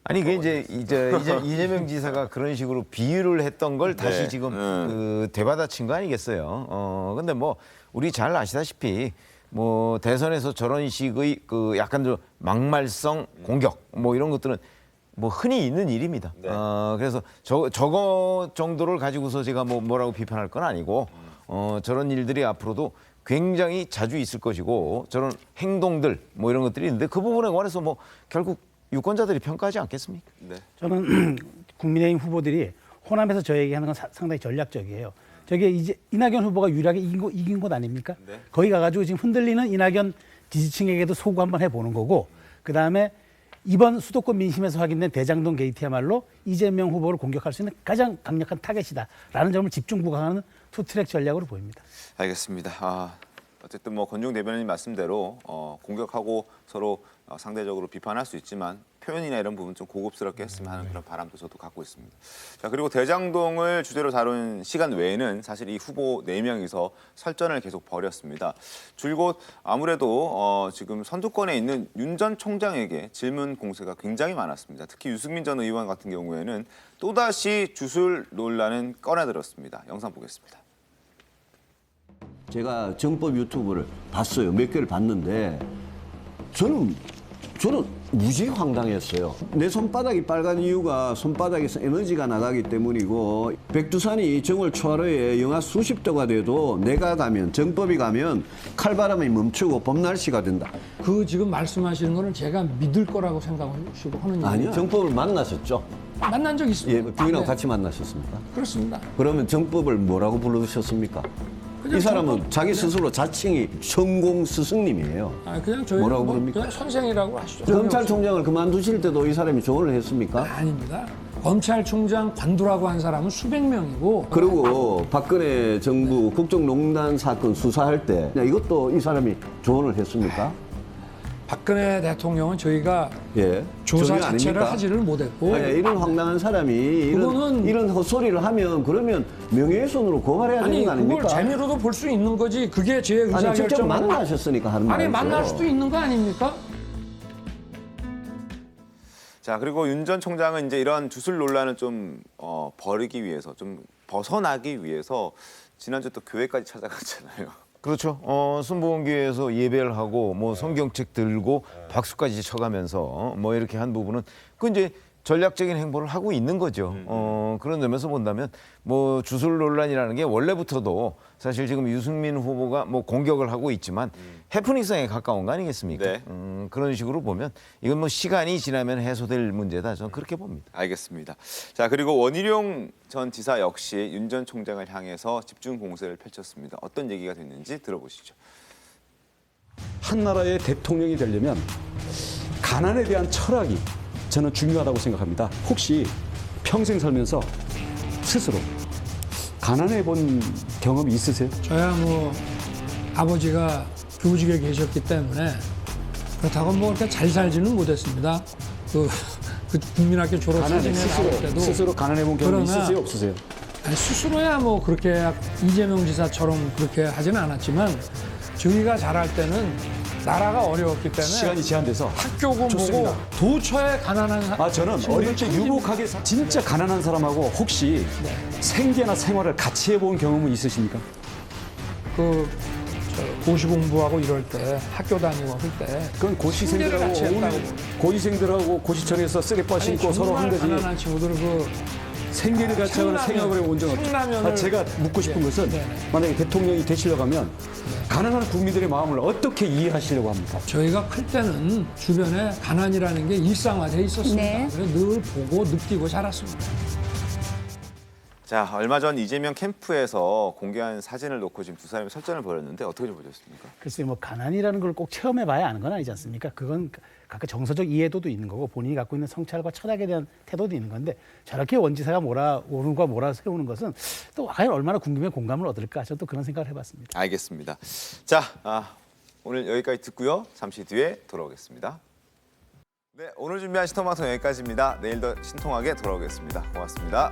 아니 이제 이재명 지사가 그런 식으로 비유를 했던 걸 다시 지금 되받아친 거 아니겠어요? 근데 우리 잘 아시다시피 대선에서 저런 식의 약간 좀 막말성 공격 이런 것들은 흔히 있는 일입니다. 그래서 저거 정도를 가지고서 제가 뭐라고 비판할 건 아니고 저런 일들이 앞으로도 굉장히 자주 있을 것이고 저런 행동들 이런 것들이 있는데 그 부분에 관해서 결국 유권자들이 평가하지 않겠습니까? 저는 국민의힘 후보들이 호남에서 저 얘기하는 건 상당히 전략적이에요. 저게 이제 이낙연 후보가 유리하게 이긴 곳 아닙니까? 거기 가가지고 지금 흔들리는 이낙연 지지층에게도 소구 한번 해보는 거고, 그 다음에 이번 수도권 민심에서 확인된 대장동 게이트야말로 이재명 후보를 공격할 수 있는 가장 강력한 타겟이다라는 점을 집중 부각하는 투트랙 전략으로 보입니다. 알겠습니다. 어쨌든 뭐 권중 대변인 말씀대로 공격하고 서로 상대적으로 비판할 수 있지만 표현이나 이런 부분 좀 고급스럽게 했으면 하는 그런 바람도 저도 갖고 있습니다. 자, 그리고 대장동을 주제로 다룬 시간 외에는 사실 이 후보 4명이서 설전을 계속 벌였습니다. 줄곧 아무래도 지금 선두권에 있는 윤 전 총장에게 질문 공세가 굉장히 많았습니다. 특히 유승민 전 의원 같은 경우에는 또다시 주술 논란은 꺼내들었습니다. 영상 보겠습니다. 제가 정법 유튜브를 봤어요. 몇 개를 봤는데 저는 무지 황당했어요. 내 손바닥이 빨간 이유가 손바닥에서 에너지가 나가기 때문이고 백두산이 정월 초하루에 영하 수십 도가 돼도 내가 가면 정법이 가면 칼바람이 멈추고 봄 날씨가 된다. 그 지금 말씀하시는 거는 제가 믿을 거라고 생각하시고 하는 얘기예요. 아니요. 정법을 만나셨죠? 만난 적 있습니다. 예, 부인하고 네. 같이 만나셨습니까? 그렇습니다. 그러면 정법을 뭐라고 부르셨습니까? 이 사람은 자기 스스로 자칭이 성공 스승님이에요. 그냥 저희 뭐라고 부릅니까? 그냥 선생이라고 하시죠. 검찰총장을 그만두실 때도 이 사람이 조언을 했습니까? 아닙니다. 검찰총장 관두라고 한 사람은 수백 명이고 그리고 박근혜 정부 국정농단 사건 수사할 때 이것도 이 사람이 조언을 했습니까? 박근혜 대통령은 저희가 예. 조사 전혀 자체를 아닙니까? 하지를 못했고 아니, 이런 황당한 사람이 그거는 이런 헛소리를 하면 그러면 명예훼손으로 고발해야 되는 거 아닙니까? 그걸 재미로도 볼 수 있는 거지. 그게 제 아니 직접 의사결정. 만나셨으니까 하는 말이죠. 아니 만날 수도 있는 거 아닙니까? 자, 그리고 윤 전 총장은 이제 이런 주술 논란을 좀 버리기 위해서, 좀 벗어나기 위해서 지난주 또 교회까지 찾아갔잖아요. 그렇죠. 순복음교회에서 예배를 하고 뭐 성경책 들고 박수까지 쳐가면서 뭐 이렇게 한 부분은 그 이제 전략적인 행보를 하고 있는 거죠. 그런 점에서 본다면 뭐 주술 논란이라는 게 원래부터도 사실 지금 유승민 후보가 뭐 공격을 하고 있지만 해프닝성에 가까운 거 아니겠습니까? 네. 그런 식으로 보면 이건 뭐 시간이 지나면 해소될 문제다. 저는 그렇게 봅니다. 알겠습니다. 자, 그리고 원희룡 전 지사 역시 윤 전 총장을 향해서 집중 공세를 펼쳤습니다. 어떤 얘기가 됐는지 들어보시죠. 한 나라의 대통령이 되려면 가난에 대한 철학이 저는 중요하다고 생각합니다. 혹시 평생 살면서 스스로 가난해 본 경험이 있으세요? 저야 뭐 아버지가 교직에 계셨기 때문에 그렇다고 뭐 그렇게 잘 살지는 못했습니다. 그 국민학교 졸업 사진에 나올 때도 스스로 가난해 본 경험이 그러나 있으세요? 없으세요? 아니, 스스로야 뭐 그렇게 이재명 지사처럼 그렇게 하지는 않았지만 저희가 잘할 때는 나라가 어려웠기 때문에 시간이 제한돼서 학교고 좋습니다. 뭐고 도처에 가난한 저는 어릴 때 유복하게 진짜 가난한 사람하고 혹시 생계나 생활을 같이 해본 경험은 있으십니까? 고시 공부하고 이럴 때 학교 다니고 할 때 그건 고시생들하고 고시청에서 쓰레빠 신고 서로 한 거지. 가난한 친구들 생계를 같이 하거나 생각을 해본 적은 없죠. 제가 묻고 싶은 것은 만약에 대통령이 되시려고 하면 가난한 국민들의 마음을 어떻게 이해하시려고 합니까? 저희가 클 때는 주변에 가난이라는 게 일상화돼 있었습니다. 네. 그래서 늘 보고 느끼고 자랐습니다. 자, 얼마 전 이재명 캠프에서 공개한 사진을 놓고 지금 두 사람이 설전을 벌였는데 어떻게 좀 보셨습니까? 글쎄요, 뭐 가난이라는 걸 꼭 체험해봐야 아는 건 아니지 않습니까? 그건 각각 정서적 이해도도 있는 거고 본인이 갖고 있는 성찰과 철학에 대한 태도도 있는 건데 저렇게 원지사가 오른과 몰아세우는 것은 또 과연 얼마나 궁금해 공감을 얻을까? 저는 또 그런 생각을 해봤습니다. 알겠습니다. 자, 오늘 여기까지 듣고요. 잠시 뒤에 돌아오겠습니다. 네, 오늘 준비한 신통방송 여기까지입니다. 내일 더 신통하게 돌아오겠습니다. 고맙습니다.